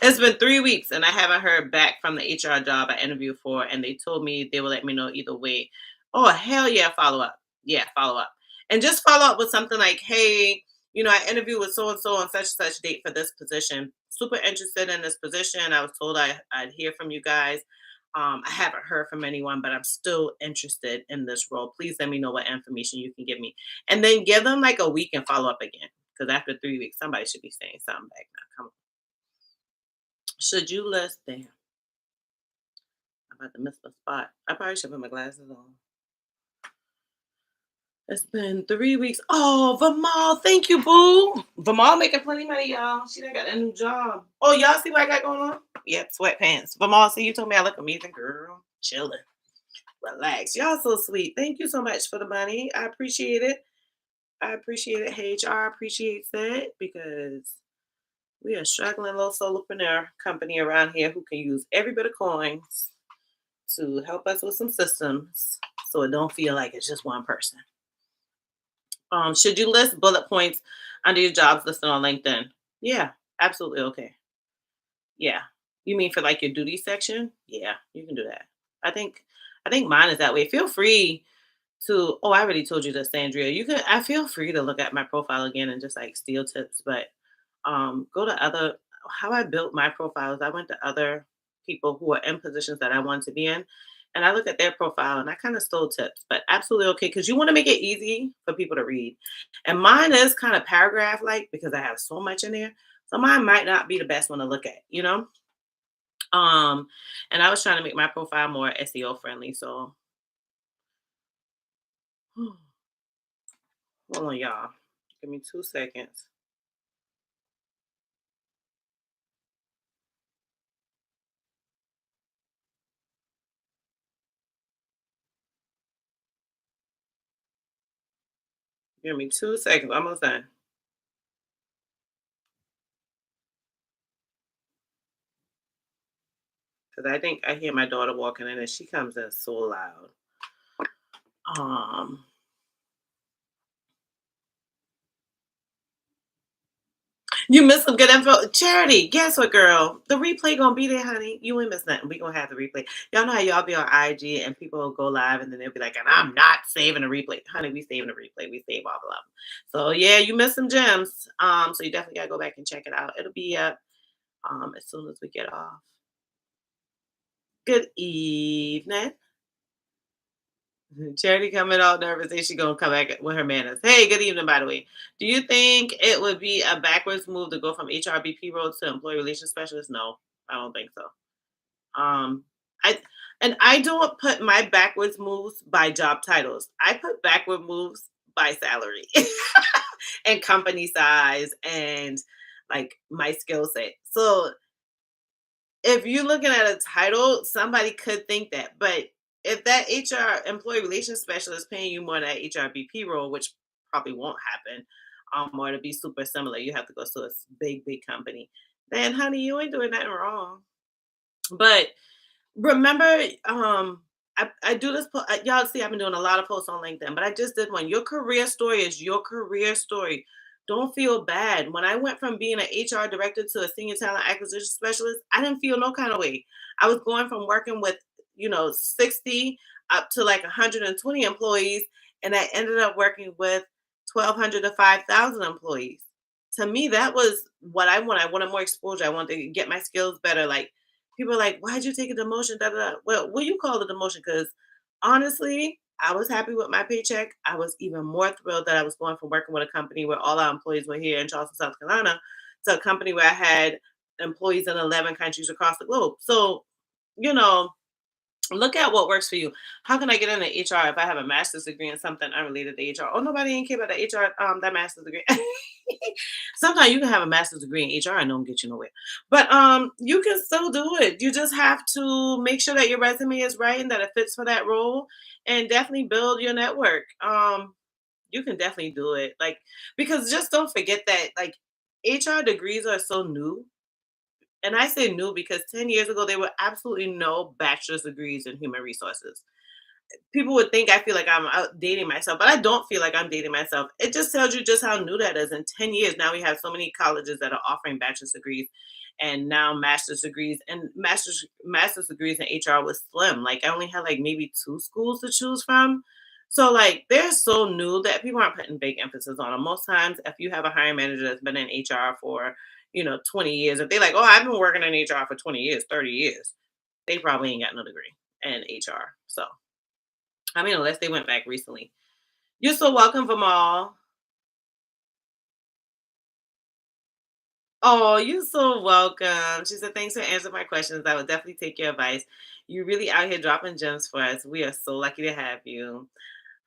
It's been 3 weeks and I haven't heard back from the HR job I interviewed for, and they told me they will let me know either way. Oh, hell yeah, follow up. Yeah, follow up. And just follow up with something like, hey, I interviewed with so and so on such and such date for this position. Super interested in this position. I was told I'd hear from you guys. I haven't heard from anyone, but I'm still interested in this role. Please let me know what information you can give me. And then give them like a week and follow up again. Because after 3 weeks, somebody should be saying something back now. Come on. Should you list damn, I'm about to miss my spot. I probably should put my glasses on. It's been 3 weeks. Oh, Vamal, thank you, boo. Vamal making plenty of money, y'all. She done got a new job. Oh, y'all see what I got going on? Yep, sweatpants. Vamal, see, you told me I look amazing, girl. Chilling. Relax. Y'all so sweet. Thank you so much for the money. I appreciate it. I appreciate it. HR appreciates it because we are struggling little solopreneur company around here who can use every bit of coins to help us with some systems so it don't feel like it's just one person. Should you list bullet points under your jobs listed on LinkedIn? Yeah, absolutely okay. Yeah. You mean for like your duty section? Yeah, you can do that. I think I think mine is that way. Feel free to I already told you this, Sandria. I feel free to look at my profile again and just like steal tips, but go to other how I built my profiles. I went to other people who are in positions that I wanted to be in, and I looked at their profile and I kind of stole tips, but absolutely okay because you want to make it easy for people to read. And mine is kind of paragraph like because I have so much in there, so mine might not be the best one to look at. Um, and I was trying to make my profile more SEO friendly, so hold on, y'all. Give me 2 seconds. Give me 2 seconds. Almost done. Because I think I hear my daughter walking in and she comes in so loud. Um, you missed some good info. Charity, guess what, girl? The replay gonna be there, honey. You ain't miss nothing. We gonna have the replay. Y'all know how y'all be on IG and people will go live and then they'll be like, and I'm not saving a replay. Honey, we saving a replay. We save all of them. So yeah, you missed some gems. So you definitely gotta go back and check it out. It'll be up as soon as we get off. Good evening. Charity coming all nervous and she gonna come back with her manners. Hey, good evening, by the way. Do you think it would be a backwards move to go from HRBP role to employee relations specialist? No, I don't think so. Um, I and I don't put my backwards moves by job titles. I put backward moves by salary and company size and like my skill set. So if you're looking at a title, somebody could think that. But if that HR employee relations specialist paying you more than that HRBP role, which probably won't happen, or to be super similar, you have to go to a big, big company. Then, honey, you ain't doing nothing wrong. But remember, I do this. Y'all see, I've been doing a lot of posts on LinkedIn, but I just did one. Your career story is your career story. Don't feel bad. When I went from being an HR director to a senior talent acquisition specialist, I didn't feel no kind of way. I was going from working with, 60 up to like 120 employees, and I ended up working with 1,200 to 5,000 employees. To me, that was what I want. I wanted more exposure. I wanted to get my skills better. Like, people are like, "Why'd you take a demotion?" Da, da, da. Well, what do you call it a demotion? Because honestly, I was happy with my paycheck. I was even more thrilled that I was going from working with a company where all our employees were here in Charleston, South Carolina, to a company where I had employees in 11 countries across the globe. So, you know, look at what works for you. How can I get into HR if I have a master's degree in something unrelated to HR? Oh, nobody ain't care about the HR, that master's degree. Sometimes you can have a master's degree in HR and don't get you nowhere. But you can still do it. You just have to make sure that your resume is right and that it fits for that role and definitely build your network. You can definitely do it. Like, because just don't forget that like HR degrees are so new, and I say new because 10 years ago, there were absolutely no bachelor's degrees in human resources. People would think I feel like I'm out dating myself, but I don't feel like I'm dating myself. It just tells you just how new that is. In 10 years, now we have so many colleges that are offering bachelor's degrees and now master's degrees. And master's degrees in HR was slim. Like I only had like maybe two schools to choose from. So like they're so new that people aren't putting big emphasis on them. Most times, if you have a hiring manager that's been in HR for 20 years, if they like, oh, I've been working in HR for 20 years, 30 years, they probably ain't got no degree in HR. So I mean, unless they went back recently. You're so welcome, Vamal. Oh, you're so welcome. She said, thanks for answering my questions. I would definitely take your advice. You really out here dropping gems for us. We are so lucky to have you.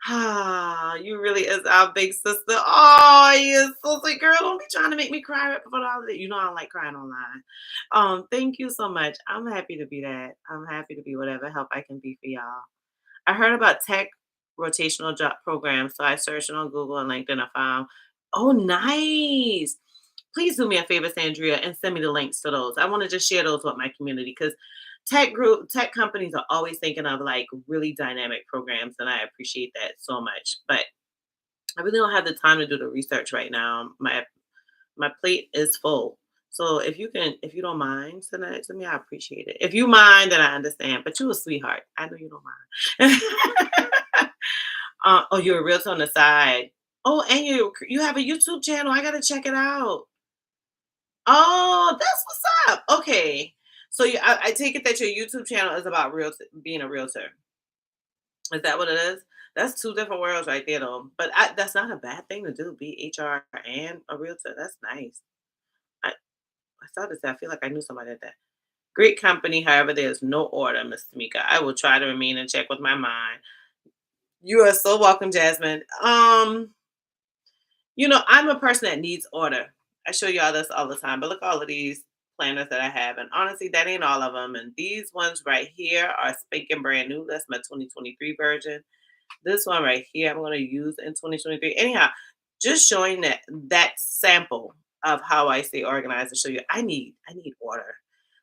Ah, you really is our big sister. Oh, you're so sweet, girl. Don't be trying to make me cry right before the holiday. You know I don't like crying online. Thank you so much. I'm happy to be that. I'm happy to be whatever help I can be for y'all. I heard about tech rotational job programs, so I searched on Google and LinkedIn. I found, oh, nice. Please do me a favor, Sandria, and send me the links to those. I want to just share those with my community because tech companies are always thinking of like really dynamic programs, and I appreciate that so much. But I really don't have the time to do the research right now. My plate is full. So if you don't mind sending it to me, I appreciate it. If you mind, then I understand. But you a sweetheart. I know you don't mind. Oh, you're a realtor on the side. Oh, and you have a YouTube channel. I gotta check it out. Oh, that's what's up. Okay. So I take it that your YouTube channel is about being a realtor. Is that what it is? That's two different worlds right there, though. But that's not a bad thing to do. Be HR and a realtor. That's nice. I, I saw this. I feel like I knew somebody at that. Great company. However, there's no order, Miss Tamika. I will try to remain in check with my mind. You are so welcome, Jasmine. I'm a person that needs order. I show y'all this all the time, but look all of these planners that I have, and honestly, that ain't all of them. And these ones right here are spanking brand new. That's my 2023 version. This one right here, I'm going to use in 2023. Anyhow, just showing that sample of how I stay organized to show you I need order.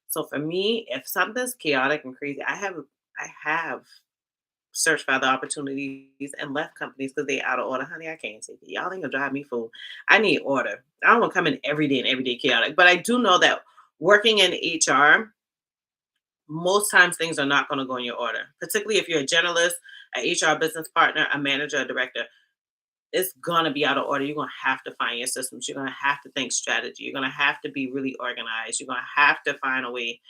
So for me, if something's chaotic and crazy, I have searched for other opportunities and left companies because they out of order. Honey, I can't take it. Y'all ain't gonna drive me fool. I need order. I don't want to come in every day and every day chaotic. But I do know that working in HR, most times things are not going to go in your order, particularly if you're a generalist, a HR business partner, a manager, a director. It's gonna be out of order. You're gonna have to find your systems. You're gonna have to think strategy. You're gonna have to be really organized. You're gonna have to find a way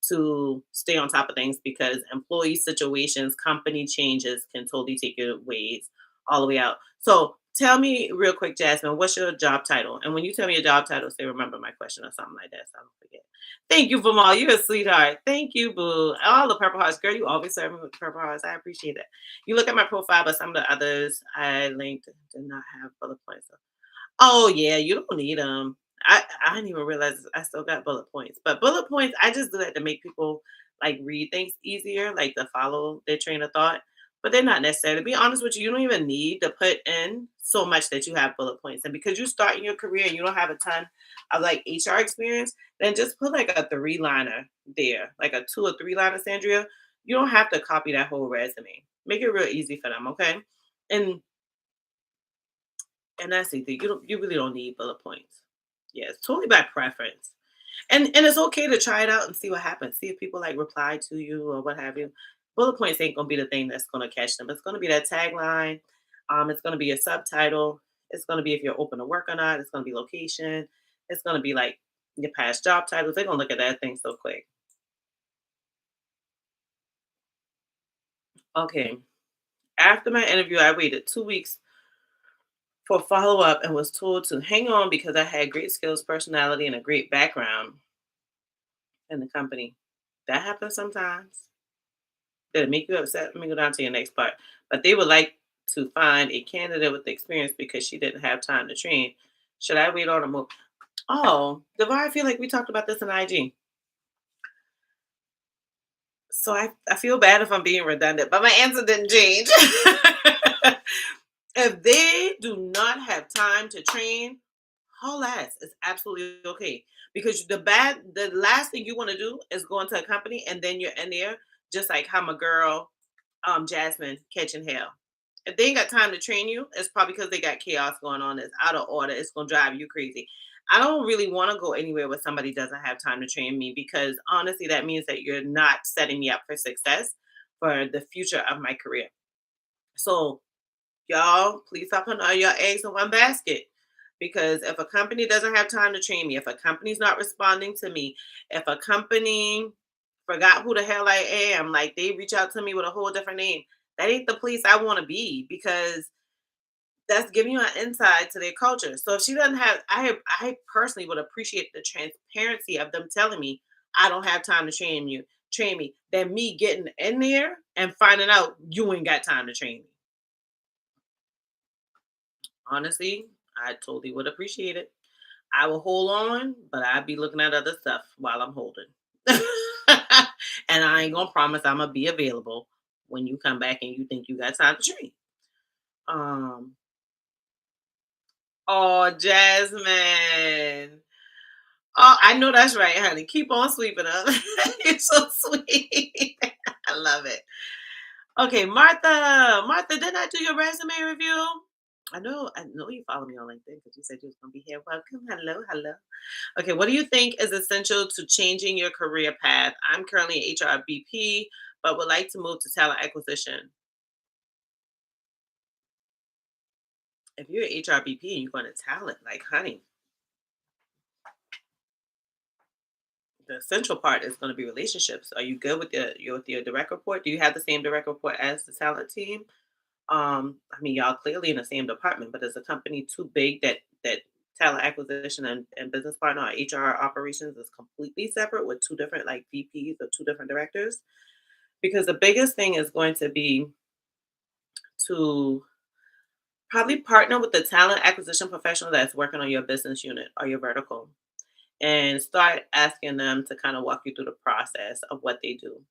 to stay on top of things because employee situations, company changes can totally take your ways all the way out. So tell me real quick, Jasmine, what's your job title? And when you tell me your job title, say remember my question or something like that. So I don't forget. Thank you, Vamal. You're a sweetheart. Thank you, Boo. All the purple hearts. Girl, you always serve me with the purple hearts. I appreciate that. You look at my profile, but some of the others I linked did not have bullet points. Oh yeah, you don't need them. I didn't even realize I still got bullet points. But bullet points, I just do that to make people like read things easier, like to follow their train of thought. But they're not necessary. To be honest with you, you don't even need to put in so much that you have bullet points. And because you start in your career and you don't have a ton of like HR experience, then just put like a three liner there, like a 2 or 3 liner, Sandria. You don't have to copy that whole resume. Make it real easy for them, okay? And and that's the thing. You really don't need bullet points. Yeah, it's totally by preference. And it's okay to try it out and see what happens. See if people like reply to you or what have you. Bullet points ain't gonna be the thing that's gonna catch them. It's gonna be that tagline. It's gonna be a subtitle. It's gonna be if you're open to work or not. It's gonna be location. It's gonna be like your past job titles. They're gonna look at that thing so quick. Okay. After my interview, I waited 2 weeks for follow up and was told to hang on because I had great skills, personality, and a great background in the company. That happens sometimes. Did it make you upset? Let me go down to your next part. But they would like to find a candidate with experience because she didn't have time to train. Should I wait on a move? Oh, Devar, I feel like we talked about this in IG. So I feel bad if I'm being redundant, but my answer didn't change. If they do not have time to train, haul ass. It's absolutely okay. Because the last thing you want to do is go into a company and then you're in there, just like how my girl, Jasmine catching hell. If they ain't got time to train you, it's probably because they got chaos going on. It's out of order. It's gonna drive you crazy. I don't really want to go anywhere where somebody doesn't have time to train me because honestly, that means that you're not setting me up for success for the future of my career. So y'all, please stop putting all your eggs in one basket. Because if a company doesn't have time to train me, if a company's not responding to me, if a company forgot who the hell I am, like they reach out to me with a whole different name, that ain't the place I want to be because that's giving you an insight to their culture. So if she doesn't have, I personally would appreciate the transparency of them telling me I don't have time to train me, than me getting in there and finding out you ain't got time to train me. Honestly, I totally would appreciate it. I will hold on, but I'd be looking at other stuff while I'm holding. And I ain't gonna promise I'm gonna be available when you come back and you think you got time to train. Um, oh, Jasmine. Oh, I know that's right, honey. Keep on sweeping up. You're so sweet. I love it. Okay, Martha. Martha, didn't I do your resume review? I know you follow me on LinkedIn because you said you was gonna be here. Welcome. Hello, hello. Okay, what do you think is essential to changing your career path? I'm currently an HRBP, but would like to move to talent acquisition. If you're an HRBP and you're going to talent, like honey, the essential part is going to be relationships. Are you good with your direct report? Do you have the same direct report as the talent team? I mean, y'all clearly in the same department, but is the company too big that talent acquisition and business partner or HR operations is completely separate with two different like VPs or two different directors? Because the biggest thing is going to be to probably partner with the talent acquisition professional that's working on your business unit or your vertical and start asking them to kind of walk you through the process of what they do.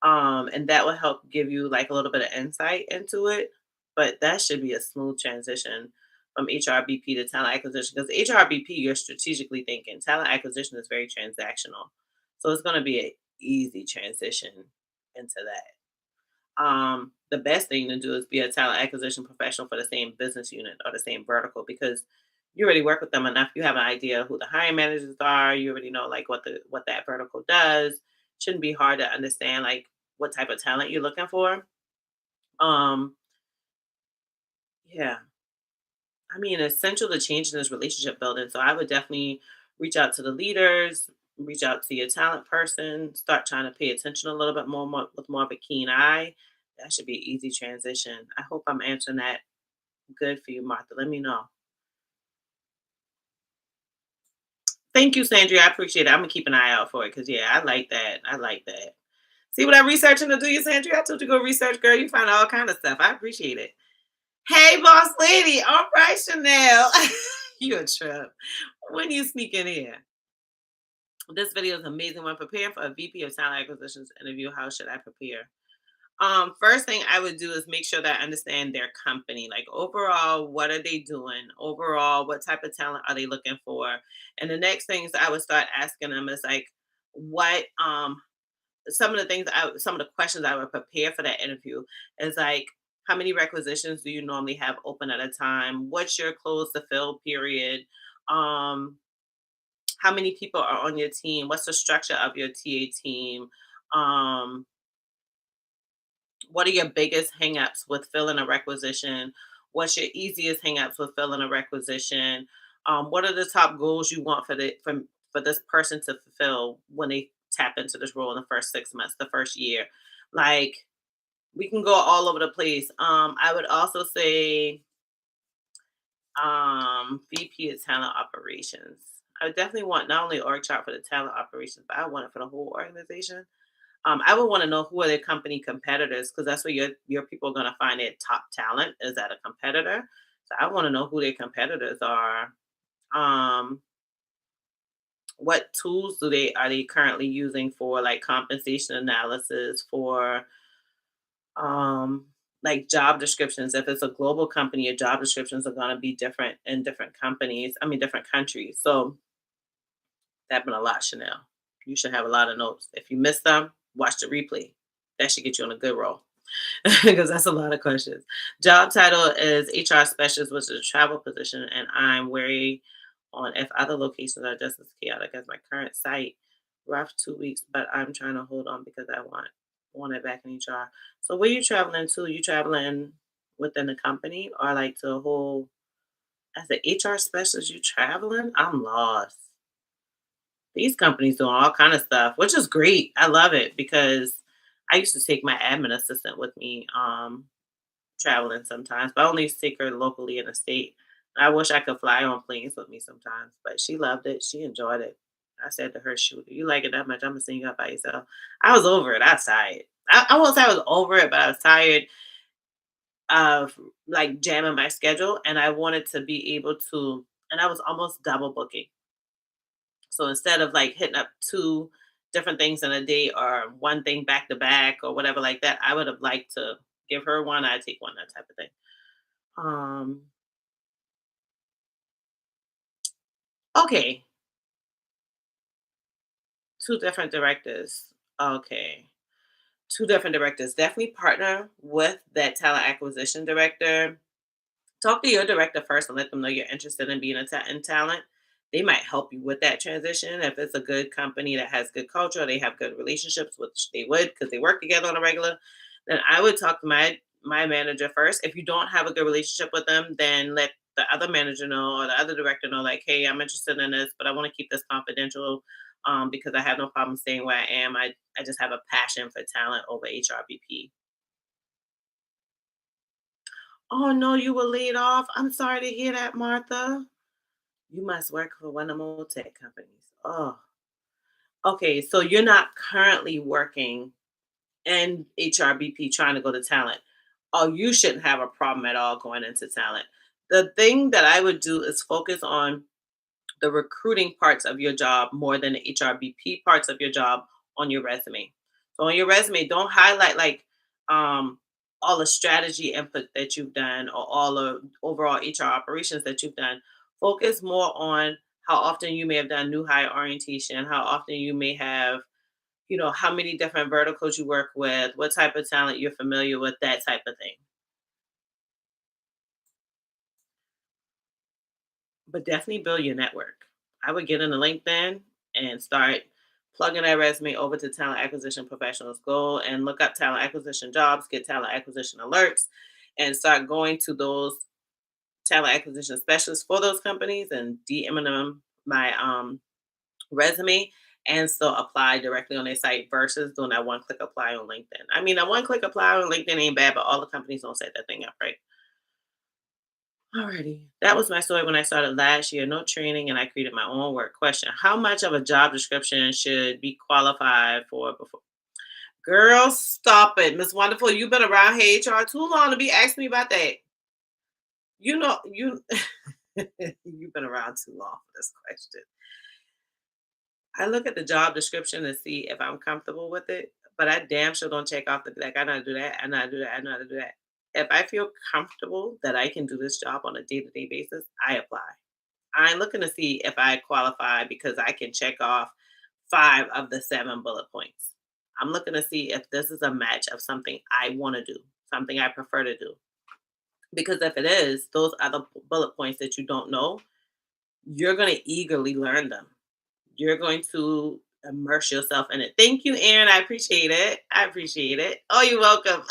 And that will help give you like a little bit of insight into it. But that should be a smooth transition from HRBP to talent acquisition because HRBP, you're strategically thinking. Talent acquisition is very transactional. So it's going to be an easy transition into that. The best thing to do is be a talent acquisition professional for the same business unit or the same vertical because you already work with them enough. You have an idea who the hiring managers are. You already know like what that vertical does. Shouldn't be hard to understand like what type of talent you're looking for. Um, yeah, I mean, essential to change in this relationship building. So I would definitely reach out to the leaders, reach out to your talent person, start trying to pay attention a little bit more with more of a keen eye. That should be an easy transition. I hope I'm answering that good for you, Martha. Let me know. Thank you, Sandra. I appreciate it. I'm gonna keep an eye out for it because yeah, I like that. I like that. See what I'm researching to do, you, Sandra? I told you to go research, girl. You find all kind of stuff. I appreciate it. Hey, boss lady. All right, Chanel. You a trip. When you sneak in here? This video is amazing. When preparing for a VP of talent acquisitions interview, how should I prepare? First thing I would do is make sure that I understand their company. Like overall, what are they doing? Overall, what type of talent are they looking for? And the next things I would start asking them is like, what some of the questions I would prepare for that interview is like, how many requisitions do you normally have open at a time? What's your close to fill period? Um, how many people are on your team? What's the structure of your TA team? Um, what are your biggest hangups with filling a requisition? What's your easiest hangups with filling a requisition? What are the top goals you want for this person to fulfill when they tap into this role in the first 6 months, the first year? Like we can go all over the place. I would also say VP of talent operations. I would definitely want not only org chart for the talent operations, but I want it for the whole organization. I would want to know who are their company competitors because that's where your people are going to find their top talent is at a competitor. So I want to know who their competitors are. Um, what tools do they are they currently using for like compensation analysis for um like job descriptions? If it's a global company, your job descriptions are going to be different in different companies. I mean, different countries. So that been a lot, Chanel. You should have a lot of notes. If you miss them, watch the replay. That should get you on a good roll because that's a lot of questions. Job title is HR specialist, which is a travel position, and I'm wary on if other locations are just as chaotic as my current site. Rough 2 weeks, but I'm trying to hold on because I want it back in HR. So where you traveling to? You traveling within the company or like to a whole as an HR specialist? You traveling? I'm lost. These companies doing all kind of stuff, which is great. I love it because I used to take my admin assistant with me traveling sometimes, but I only take her locally in the state. I wish I could fly on planes with me sometimes, but she loved it. She enjoyed it. I said to her, "Shoot, you like it that much? I'm gonna send you out by yourself." I was over it. I was tired. I won't say I was over it, but I was tired of like jamming my schedule, and I wanted to be able to. And I was almost double booking. So instead of like hitting up two different things in a day or one thing back to back or whatever like that, I would have liked to give her one, I take one, that type of thing. Um, okay, two different directors. Okay, two different directors. Definitely partner with that talent acquisition director. Talk to your director first and let them know you're interested in being in talent. They might help you with that transition. If it's a good company that has good culture, they have good relationships, which they would because they work together on a regular. Then I would talk to my manager first. If you don't have a good relationship with them, then let the other manager know or the other director know, like, hey, I'm interested in this, but I want to keep this confidential because I have no problem staying where I am. I just have a passion for talent over HRBP. Oh no, you were laid off. I'm sorry to hear that, Martha. You must work for one of the tech companies. Oh, okay. So you're not currently working in HRBP trying to go to talent. Oh, you shouldn't have a problem at all going into talent. The thing that I would do is focus on the recruiting parts of your job more than the HRBP parts of your job on your resume. So on your resume, don't highlight like um all the strategy input that you've done or all the overall HR operations that you've done. Focus more on how often you may have done new hire orientation, how often you may have, how many different verticals you work with, what type of talent you're familiar with, that type of thing. But definitely build your network. I would get into LinkedIn and start plugging that resume over to talent acquisition professionals. Go and look up talent acquisition jobs, get talent acquisition alerts, and start going to those talent acquisition specialists for those companies and DMing them my resume and still apply directly on their site versus doing that one click apply on LinkedIn. I mean, that one click apply on LinkedIn ain't bad, but all the companies don't set that thing up right. Alrighty. That was my story when I started last year. No training, and I created my own work. Question: how much of a job description should be qualified for before? Girl, stop it, Miss Wonderful. You've been around HR too long to be asking me about that. You you've been around too long for this question. I look at the job description to see if I'm comfortable with it, but I damn sure don't check off the like. I know how to do that. I know how to do that. I know how to do that. If I feel comfortable that I can do this job on a day to day basis, I apply. I'm looking to see if I qualify because I can check off 5 of the 7 bullet points. I'm looking to see if this is a match of something I want to do, something I prefer to do. Because if it is, those other bullet points that you don't know, you're going to eagerly learn them. You're going to immerse yourself in it. Thank you, Aaron. I appreciate it. I appreciate it. Oh, you're welcome.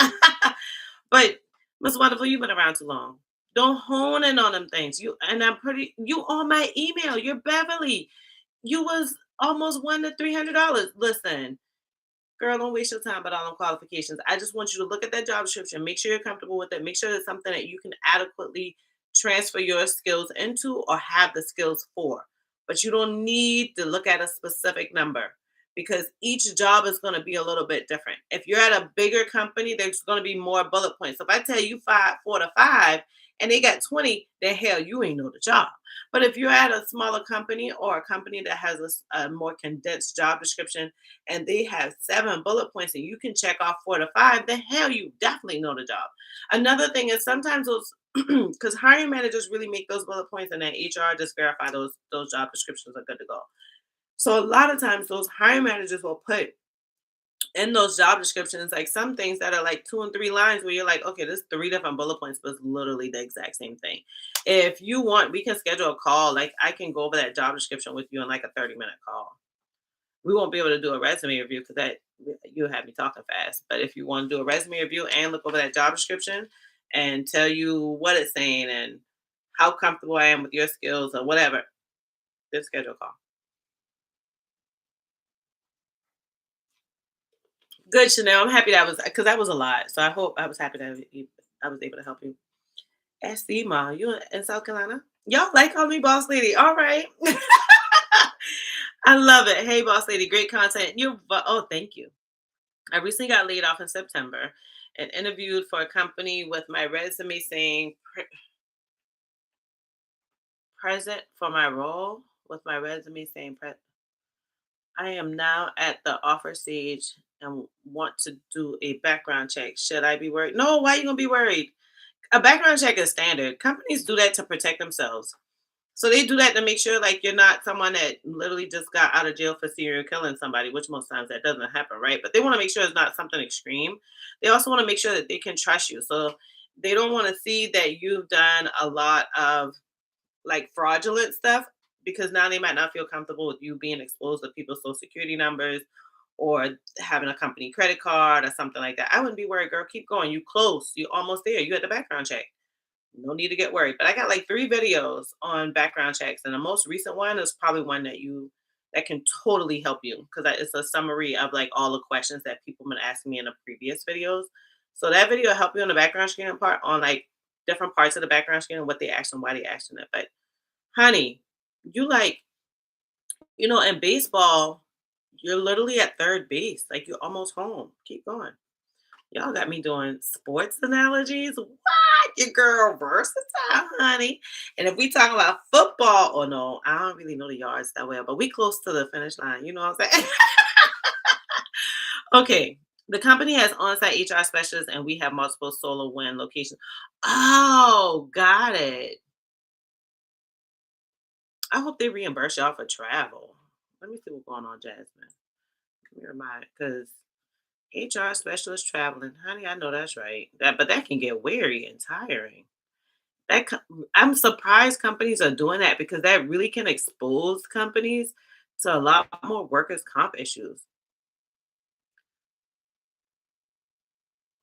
But Miss Wonderful, you've been around too long. Don't hone in on them things. You on my email. You're Beverly. You was almost won the $300. Listen, girl, don't waste your time about all them qualifications. I just want you to look at that job description, make sure you're comfortable with it, make sure it's something that you can adequately transfer your skills into or have the skills for. But you don't need to look at a specific number because each job is going to be a little bit different. If you're at a bigger company, there's going to be more bullet points. So if I tell you 4 to 5 and they got 20, then hell, you ain't know the job. But if you're at a smaller company or a company that has a more condensed job description and they have 7 bullet points and you can check off 4 to 5, then hell, you definitely know the job. Another thing is sometimes those because hiring managers really make those bullet points and then HR just verify those job descriptions are good to go. So a lot of times those hiring managers will put in those job descriptions like some things that are like 2 and 3 lines where you're like, okay, this is 3 different bullet points, but it's literally the exact same thing. If you want, we can schedule a call. Like I can go over that job description with you in like a 30-minute call. We won't be able to do a resume review because that you'll have me talking fast. But if you want to do a resume review and look over that job description and tell you what it's saying and how comfortable I am with your skills or whatever, just schedule a call. Good, Chanel. I'm happy that was because that was a lot. So I hope I was happy that I was able to help you. SC you in South Carolina? Y'all like calling me boss lady. All right. I love it. Hey, boss lady, great content. Oh, thank you. I recently got laid off in September and interviewed for a company with my resume saying present for my role with my resume saying I am now at the offer stage and want to do a background check. Should I be worried? No, why are you gonna be worried? A background check is standard. Companies do that to protect themselves. So they do that to make sure like you're not someone that literally just got out of jail for serial killing somebody, which most times that doesn't happen, right? But they want to make sure it's not something extreme. They also want to make sure that they can trust you. So they don't want to see that you've done a lot of like fraudulent stuff because now they might not feel comfortable with you being exposed to people's social security numbers or having a company credit card or something like that. I wouldn't be worried, girl. Keep going. You close. You almost there. You had the background check. No need to get worried. But I got like 3 videos on background checks, and the most recent one is probably one that can totally help you because it's a summary of like all the questions that people have been asking me in the previous videos. So that video will help you on the background screening part on like different parts of the background screening and what they asked and why they asked it. But honey, you like in baseball, you're literally at third base, like you're almost home. Keep going. Y'all got me doing sports analogies. What? Your girl versatile, honey. And if we talk about football, oh no, I don't really know the yards that well, but we close to the finish line. You know what I'm saying? Okay. The company has on-site HR specialists, and we have multiple solar wind locations. Oh, got it. I hope they reimburse y'all for travel. Let me see what's going on, Jasmine. Come here, my because HR specialist traveling, honey. I know that's right. But that can get weary and tiring. I'm surprised companies are doing that because that really can expose companies to a lot more workers' comp issues.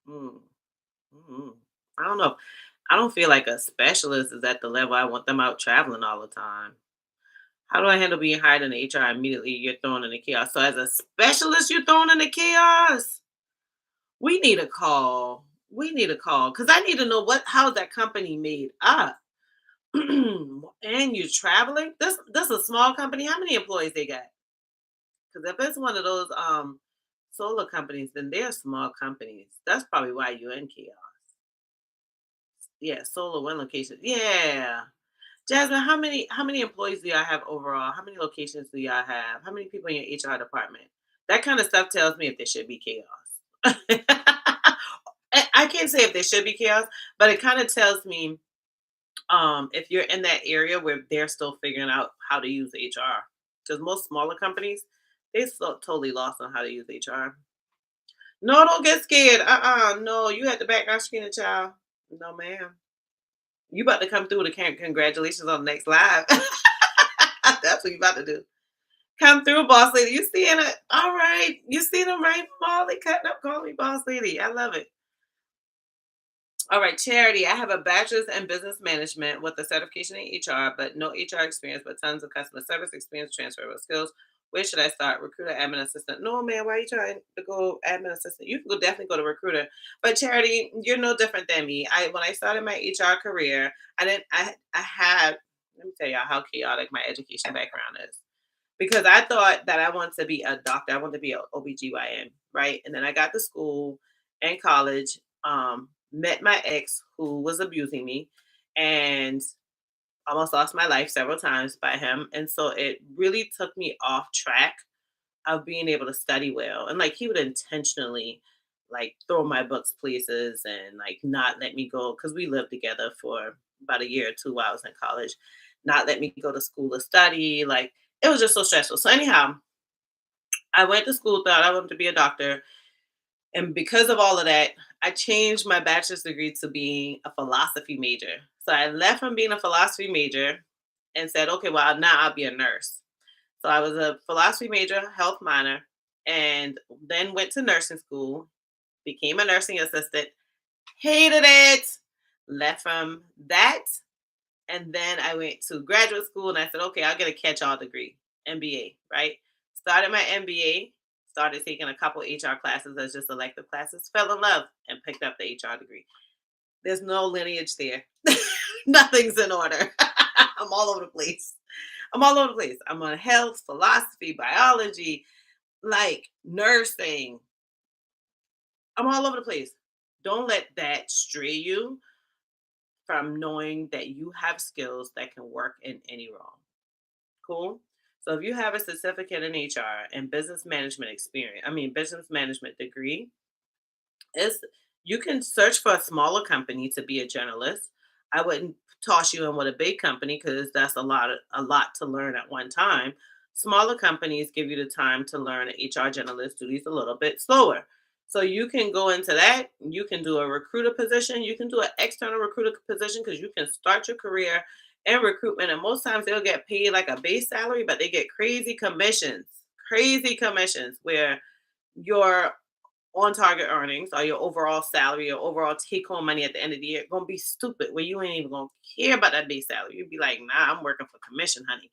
Mm, mm. I don't know. I don't feel like a specialist is at the level I want them out traveling all the time. How do I handle being hired in HR immediately? You're thrown in the chaos. So as a specialist, you're thrown in the chaos. We need a call. We need a call because I need to know how's that company made up. And you're traveling. This a small company. How many employees they got? Because if it's one of those solar companies, then they're small companies. That's probably why you're in chaos. Yeah, solar one location. Yeah. Jasmine, how many employees do y'all have overall? How many locations do y'all have? How many people in your HR department? That kind of stuff tells me if there should be chaos. I can't say if there should be chaos, but it kind of tells me if you're in that area where they're still figuring out how to use HR. Because most smaller companies, they so totally lost on how to use HR. No, don't get scared. No, you had the background screen a child. No, ma'am. You about to come through with a congratulations on the next live. That's what you about to do. Come through, boss lady. You seeing it? All right. You see them right, Molly cutting up, call me boss lady. I love it. All right, Charity. I have a bachelor's in business management with a certification in HR, but no HR experience, but tons of customer service experience, transferable skills. Where should I start? Recruiter, admin assistant. No, man, why are you trying to go admin assistant? You can go definitely go to recruiter. But Charity, you're no different than me. When I started my HR career, I had let me tell y'all how chaotic my education background is. Because I thought that I wanted to be a doctor. I wanted to be an OBGYN, right? And then I got to school and college, met my ex who was abusing me and almost lost my life several times by him. And so it really took me off track of being able to study well. And like he would intentionally like throw my books places and like not let me go because we lived together for about a year or two while I was in college, not let me go to school to study. Like it was just so stressful. So anyhow, I went to school, thought I wanted to be a doctor. And because of all of that, I changed my bachelor's degree to being a philosophy major. So I left from being a philosophy major and said, okay, well, now I'll be a nurse. So I was a philosophy major, health minor, and then went to nursing school, became a nursing assistant, hated it, left from that. And then I went to graduate school and I said, okay, I'll get a catch all degree, MBA, right? Started my MBA, started taking a couple HR classes as just elective classes, fell in love and picked up the HR degree. There's no lineage there. Nothing's in order. I'm all over the place. I'm all over the place. I'm on health, philosophy, biology, like nursing. I'm all over the place. Don't let that stray you from knowing that you have skills that can work in any role. Cool. So if you have a certificate in HR and business management experience, business management degree, is you can search for a smaller company to be a journalist. I wouldn't toss you in with a big company because that's a lot to learn at one time. Smaller companies give you the time to learn an HR generalist duties a little bit slower. So you can go into that. You can do a recruiter position. You can do an external recruiter position because you can start your career in recruitment. And most times they'll get paid like a base salary, but they get crazy commissions where your on target earnings or your overall salary or overall take home money at the end of the year gonna be stupid where you ain't even gonna care about that base salary. You'd be like, nah, I'm working for commission, honey.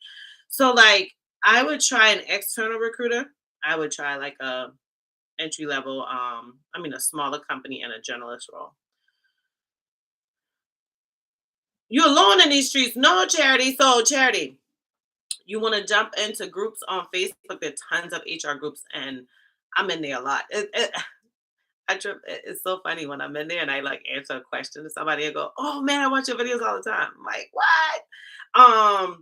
So like I would try an external recruiter. I would try like a entry level, a smaller company and a generalist role. You're alone in these streets. No, Charity. So Charity, you want to jump into groups on Facebook. There are tons of HR groups and I'm in there a lot. It's so funny when I'm in there and I like answer a question to somebody and go, "Oh man, I watch your videos all the time." I'm like, "What?"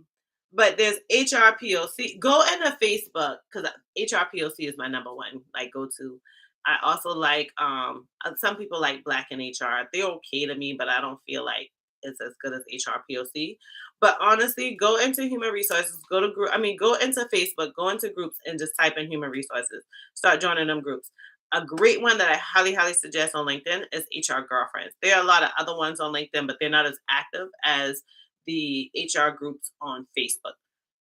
But there's HRPOC. Go into Facebook because HRPOC is my number one like go to. I also like some people like Black in HR. They're okay to me, but I don't feel like it's as good as HR POC. But honestly, go into human resources, go to group. I mean, go into Facebook, go into groups, and just type in human resources. Start joining them groups. A great one that I highly, highly suggest on LinkedIn is HR Girlfriends. There are a lot of other ones on LinkedIn, but they're not as active as the HR groups on Facebook.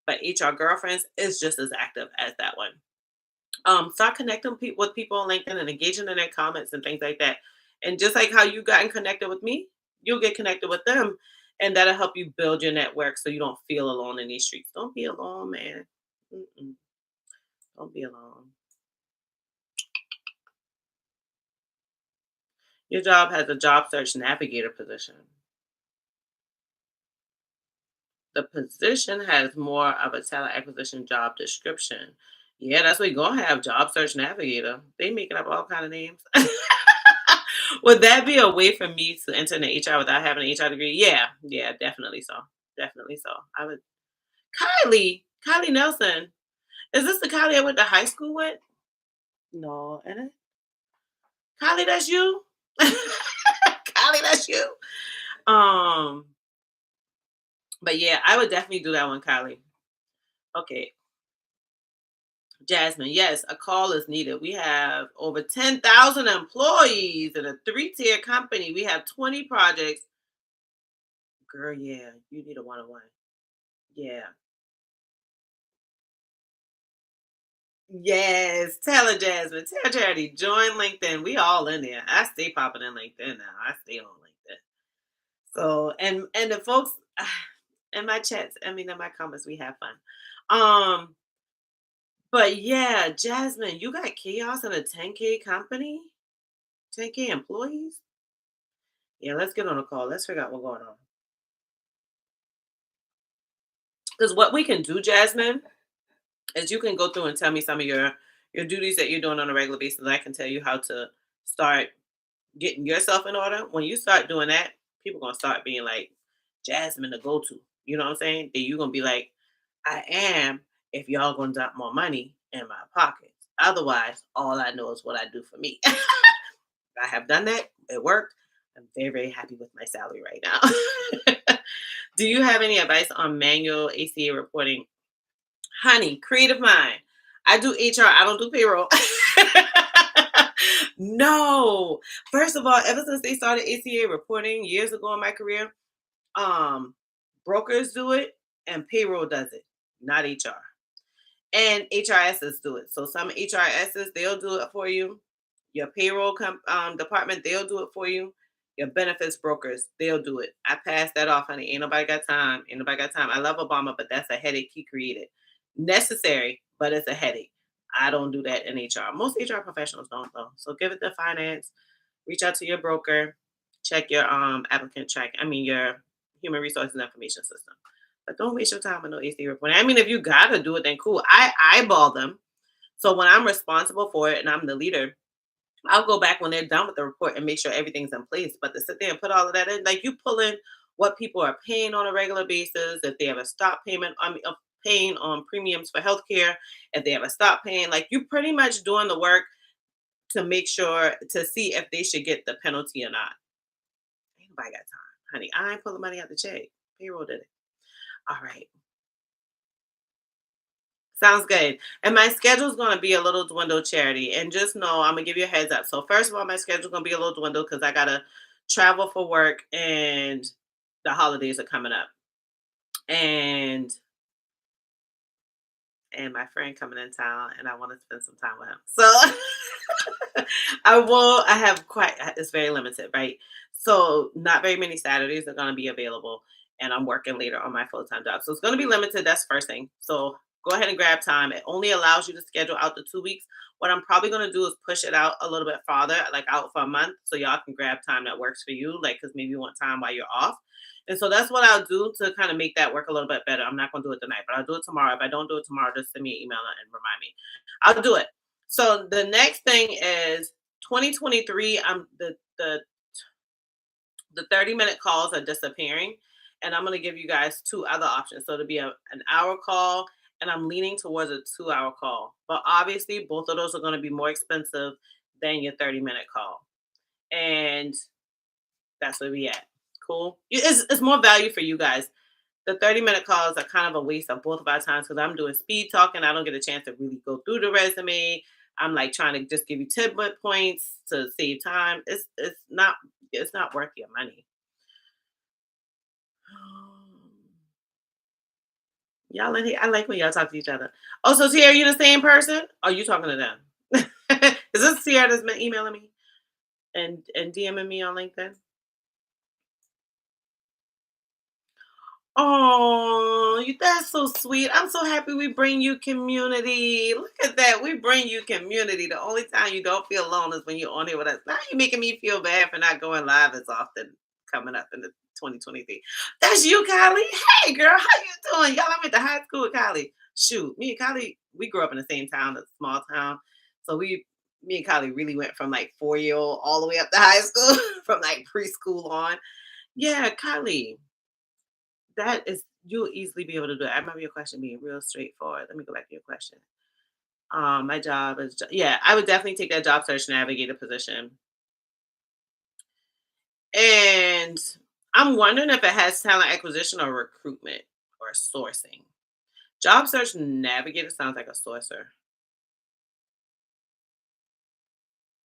But HR Girlfriends is just as active as that one. Start connecting with people on LinkedIn and engaging in their comments and things like that. And just like how you gotten connected with me, you'll get connected with them, and that'll help you build your network so you don't feel alone in these streets. Don't be alone, man. Mm-mm. Don't be alone. Your job has a job search navigator position. The position has more of a talent acquisition job description. Yeah, that's what you're gonna have, job search navigator. They making up all kind of names. Would that be a way for me to enter into HR without having an HR degree? Yeah, yeah, definitely so. Definitely so. I would. Kylie Nelson. Is this the Kylie I went to high school with? No, and it? Kylie, that's you. Kylie, that's you. Um, but yeah, I would definitely do that one, Kylie. Okay, Jasmine. Yes, a call is needed. We have over 10,000 employees in a three-tier company. We have 20 projects. Girl, yeah, you need a one-on-one. Yeah. Yes, tell her, Jasmine. Tell Charity, join LinkedIn. We all in there. I stay popping in LinkedIn now. I stay on LinkedIn. So and the folks in my chats, I mean in my comments, we have fun. But yeah, Jasmine, you got chaos in a 10K company? 10K employees? Yeah, let's get on a call. Let's figure out what's going on. Because what we can do, Jasmine, is you can go through and tell me some of your duties that you're doing on a regular basis. I can tell you how to start getting yourself in order. When you start doing that, people gonna start being like, Jasmine the go-to. You know what I'm saying? Then you're gonna be like, I am if y'all gonna dump more money in my pockets. Otherwise, all I know is what I do for me. I have done that. It worked. I'm very, very happy with my salary right now. Do you have any advice on manual ACA reporting? Honey, creative mind. I do HR, I don't do payroll. No. First of all, ever since they started ACA reporting years ago in my career, um, brokers do it and payroll does it, not HR. And HRSs do it. So some HRSs, they'll do it for you. Your payroll department, they'll do it for you. Your benefits brokers, they'll do it. I passed that off, honey. Ain't nobody got time. Ain't nobody got time. I love Obama, but that's a headache he created. Necessary, but it's a headache. I don't do that in HR. Most HR professionals don't though. So give it to finance. Reach out to your broker. Check your applicant track. I mean your human resources information system. But don't waste your time with no AC reporting. I mean, if you gotta do it, then cool. I eyeball them. So when I'm responsible for it and I'm the leader, I'll go back when they're done with the report and make sure everything's in place. But to sit there and put all of that in, like you pull in what people are paying on a regular basis, if they have a stop payment, paying on premiums for healthcare, if they have a stop paying, like you pretty much doing the work to make sure to see if they should get the penalty or not. Ain't nobody got time, honey. I ain't pulling money out the check. Payroll did it. All right. Sounds good. And my schedule's gonna be a little dwindle, Charity. And just know I'm gonna give you a heads up. So first of all, my schedule's gonna be a little dwindle because I gotta travel for work and the holidays are coming up. And my friend coming in town and I want to spend some time with him. So I have quite it's very limited, right? So not very many Saturdays are gonna be available and I'm working later on my full-time job. So it's gonna be limited. That's first thing. So go ahead and grab time. It only allows you to schedule out the 2 weeks. What I'm probably gonna do is push it out a little bit farther, like out for a month, so y'all can grab time that works for you, like because maybe you want time while you're off. And so that's what I'll do to kind of make that work a little bit better. I'm not going to do it tonight, but I'll do it tomorrow. If I don't do it tomorrow, just send me an email and remind me. I'll do it. So the next thing is 2023. The 30-minute calls are disappearing, and I'm going to give you guys two other options. So it'll be an hour call, and I'm leaning towards a 2-hour call. But obviously, both of those are going to be more expensive than your 30-minute call. And that's where we at. Cool. It's more value for you guys. The 30-minute calls are kind of a waste of both of our times because I'm doing speed talking. I don't get a chance to really go through the resume. I'm like trying to just give you 10 bullet points to save time. It's not worth your money. Y'all in here, I like when y'all talk to each other. Oh, so Sierra, you the same person? Or you talking to them? Is this Sierra that's been emailing me and DMing me on LinkedIn? Oh, that's so sweet. I'm so happy we bring you community. Look at that. We bring you community. The only time you don't feel alone is when you're on here with us. Now you're making me feel bad for not going live as often coming up in the 2023. That's you, Kylie. Hey, girl, how you doing? Y'all, I went to high school with Kylie. Shoot, me and Kylie, we grew up in the same town, a small town. So me and Kylie really went from like 4-year old all the way up to high school, from like preschool on. Yeah, Kylie. That is, you'll easily be able to do it. I remember your question being real straightforward. Let me go back to your question. My job is, yeah, I would definitely take that job search navigator position. And I'm wondering if it has talent acquisition or recruitment or sourcing. Job search navigator sounds like a sourcer.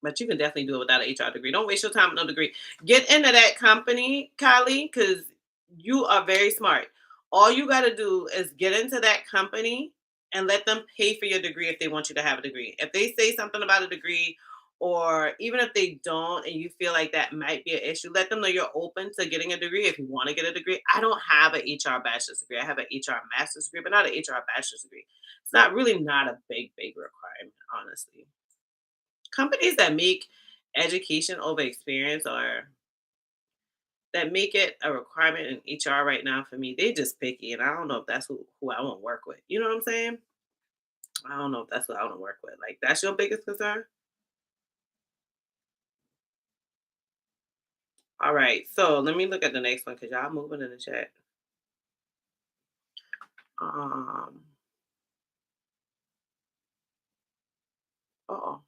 But you can definitely do it without an HR degree. Don't waste your time with no degree. Get into that company, Kylie, because you are very smart. All you got to do is get into that company and let them pay for your degree if they want you to have a degree. If they say something about a degree, or even if they don't and you feel like that might be an issue, let them know you're open to getting a degree if you want to get a degree. I don't have an HR bachelor's degree. I have an HR master's degree, but not an HR bachelor's degree. It's not a big requirement, honestly. Companies that make education over experience, or that make it a requirement in HR right now for me, they just picky, and I don't know if that's who I want to work with. You know what I'm saying? I don't know if that's what I want to work with. Like, that's your biggest concern? All right, so let me look at the next one because y'all moving in the chat. Um, oh,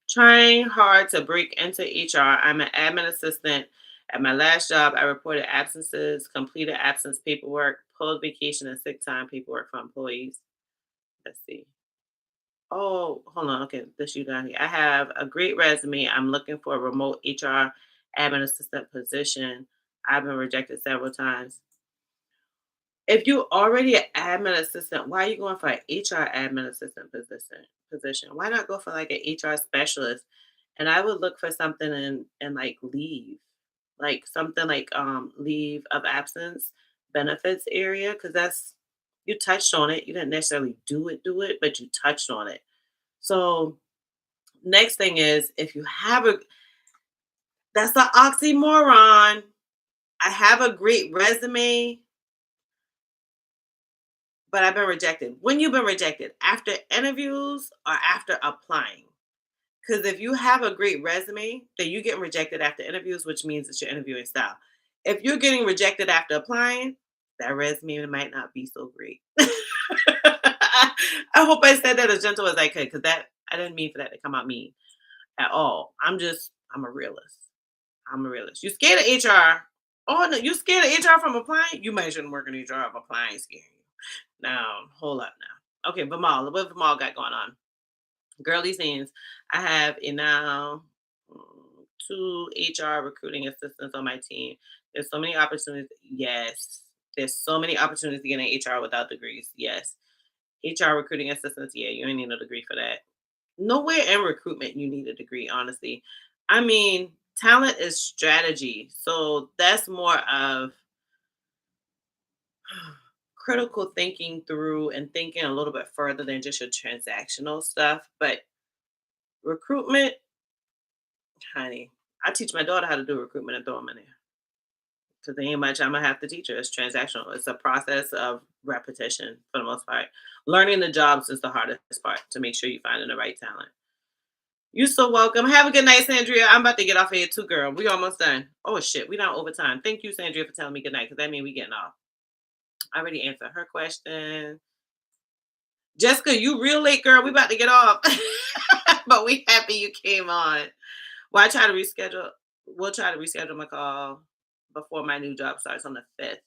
trying hard to break into HR. I'm an admin assistant. At my last job, I reported absences, completed absence paperwork, pulled vacation and sick time paperwork for employees. Let's see. Oh, hold on. Okay, this you down here. I have a great resume. I'm looking for a remote HR admin assistant position. I've been rejected several times. If you already an admin assistant, why are you going for an HR admin assistant position? Why not go for like an HR specialist? And I would look for something in like leave, like something like leave of absence benefits area, because that's, you touched on it. You didn't necessarily do it, but you touched on it. So next thing is, if you have a, that's the oxymoron. I have a great resume, but I've been rejected. When you've been rejected, after interviews or after applying? Because if you have a great resume, then you get rejected after interviews, which means it's your interviewing style. If you're getting rejected after applying, that resume might not be so great. I hope I said that as gentle as I could, because that, I didn't mean for that to come out mean at all. I'm a realist. I'm a realist. You scared of HR? Oh no, you scared of HR from applying? You might shouldn't work in HR if applying scaring you. Now, hold up now. Okay, Vimal, what Vimal got going on? Girly scenes. I have a now two HR recruiting assistants on my team. There's so many opportunities. Yes. There's so many opportunities to get in HR without degrees. Yes. HR recruiting assistants. Yeah, you ain't need no degree for that. Nowhere in recruitment you need a degree, honestly. I mean, talent is strategy. So that's more of critical thinking through and thinking a little bit further than just your transactional stuff. But recruitment, honey, I teach my daughter how to do recruitment and throw them in there. Because there ain't much I'm gonna have to teach her. It's transactional. It's a process of repetition for the most part. Learning the jobs is the hardest part to make sure you find the right talent. You so welcome. Have a good night, Sandria. I'm about to get off here too, girl. We almost done. Oh shit, we done overtime. Thank you, Sandria, for telling me good night, because that means we getting off. I already answered her question. Jessica, you real late, girl. We about to get off. But we happy you came on. Well, I try to reschedule. We'll try to reschedule my call before my new job starts on the 5th.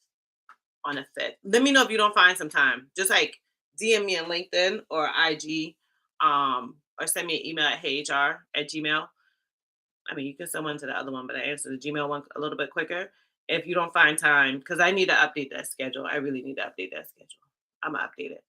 On the 5th. Let me know if you don't find some time. Just like DM me on LinkedIn or IG, or send me an email at heyhr@gmail. I mean, you can send one to the other one, but I answer the Gmail one a little bit quicker if you don't find time, because I need to update that schedule. I really need to update that schedule. I'm gonna update it.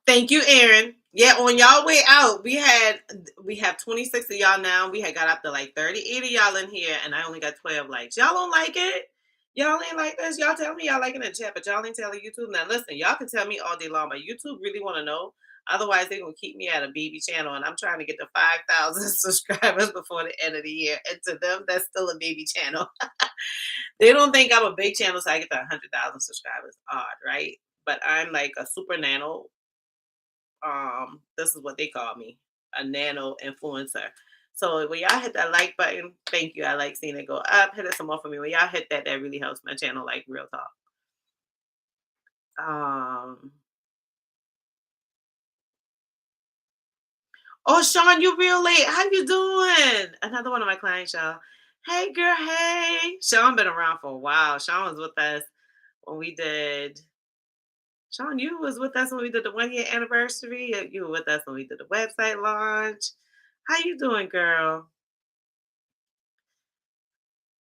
Thank you, Aaron. Yeah, on y'all way out, we have 26 of y'all now. We had got up to like 38 of y'all in here, and I only got 12 likes. Y'all don't like it? Y'all ain't like this? Y'all tell me y'all like it in the chat, but y'all ain't telling YouTube. Now listen, y'all can tell me all day long, but YouTube really want to know. Otherwise, they're gonna keep me at a baby channel, and I'm trying to get to 5,000 subscribers before the end of the year. And to them, that's still a baby channel. They don't think I'm a big channel, so I get to 100,000 subscribers. Odd, right? But I'm like a super nano, this is what they call me, a nano influencer. So when y'all hit that like button, thank you. I like seeing it go up. Hit it some more for me. When y'all hit that, that really helps my channel, like real talk. um oh, Sean, you real late. How you doing? Another one of my clients, y'all. Hey girl, hey. Sean been around for a while. Sean was with us when we did Sean, you was with us when we did the 1 year anniversary. You were with us when we did the website launch. How you doing, girl?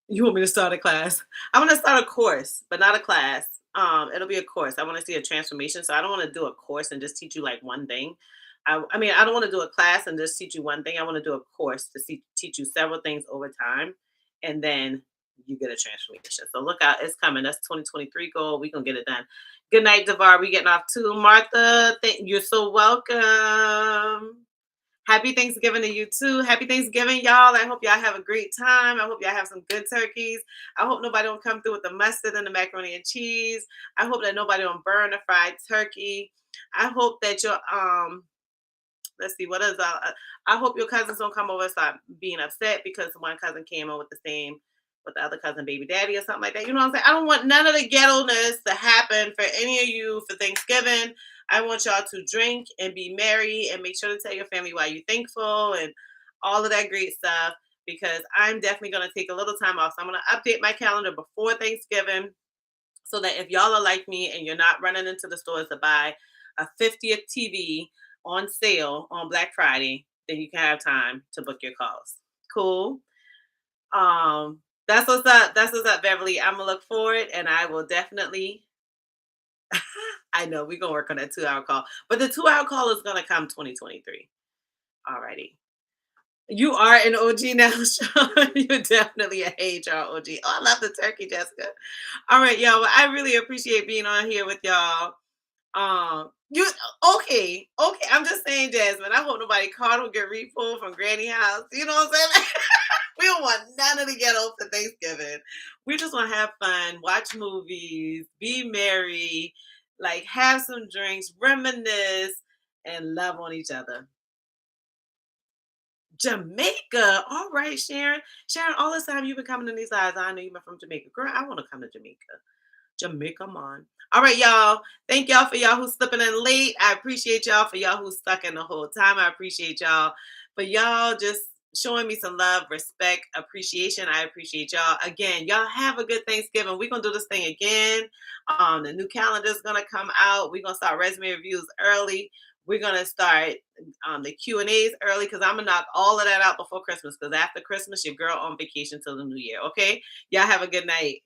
You want me to start a class? I want to start a course, but not a class. It'll be a course. I want to see a transformation. So I don't want to do a course and just teach you like one thing. I mean, I don't want to do a class and just teach you one thing. I want to do a course to teach you several things over time, and then you get a transformation. So look out, it's coming. That's 2023 goal. We gonna get it done. Good night, Devar. We getting off too. Martha, you're so welcome. Happy Thanksgiving to you too. Happy Thanksgiving, y'all. I hope y'all have a great time. I hope y'all have some good turkeys. I hope nobody don't come through with the mustard and the macaroni and cheese. I hope that nobody don't burn the fried turkey. I hope that your let's see what is I hope your cousins don't come over and start being upset because one cousin came over with the other cousin baby daddy or something like that. You know what I'm saying? I don't want none of the ghetto-ness to happen for any of you for Thanksgiving. I want y'all to drink and be merry and make sure to tell your family why you're thankful and all of that great stuff, because I'm definitely going to take a little time off. So I'm going to update my calendar before Thanksgiving so that if y'all are like me and you're not running into the stores to buy a 50th TV on sale on Black Friday, then you can have time to book your calls. Cool. That's what's up. That's what's up, Beverly. I'm gonna look forward, and I will definitely. I know we're gonna work on that 2 hour call, but the 2 hour call is gonna come 2023. Alrighty. You are an OG now, Sean. You're definitely a HR OG. Oh, I love the turkey, Jessica. All right, y'all. Well, I really appreciate being on here with y'all. You okay? I'm just saying, Jasmine. I hope nobody caught or get repulled from Granny house. You know what I'm saying? We don't want none of the ghetto for Thanksgiving. We just want to have fun, watch movies, be merry, like have some drinks, reminisce, and love on each other. Jamaica. All right, Sharon. Sharon, all this time you've been coming to these lives. I know you've been from Jamaica. Girl, I want to come to Jamaica. Jamaica man. All right, y'all. Thank y'all for y'all who's slipping in late. I appreciate y'all for y'all who's stuck in the whole time. I appreciate y'all for y'all just showing me some love, respect, appreciation. I appreciate y'all. Again, y'all have a good Thanksgiving. We're gonna do this thing again. The new calendar is gonna come out. We're gonna start resume reviews early. We're gonna start the Q&As early because I'm gonna knock all of that out before Christmas. Because after Christmas, your girl on vacation till the new year. Okay, y'all have a good night.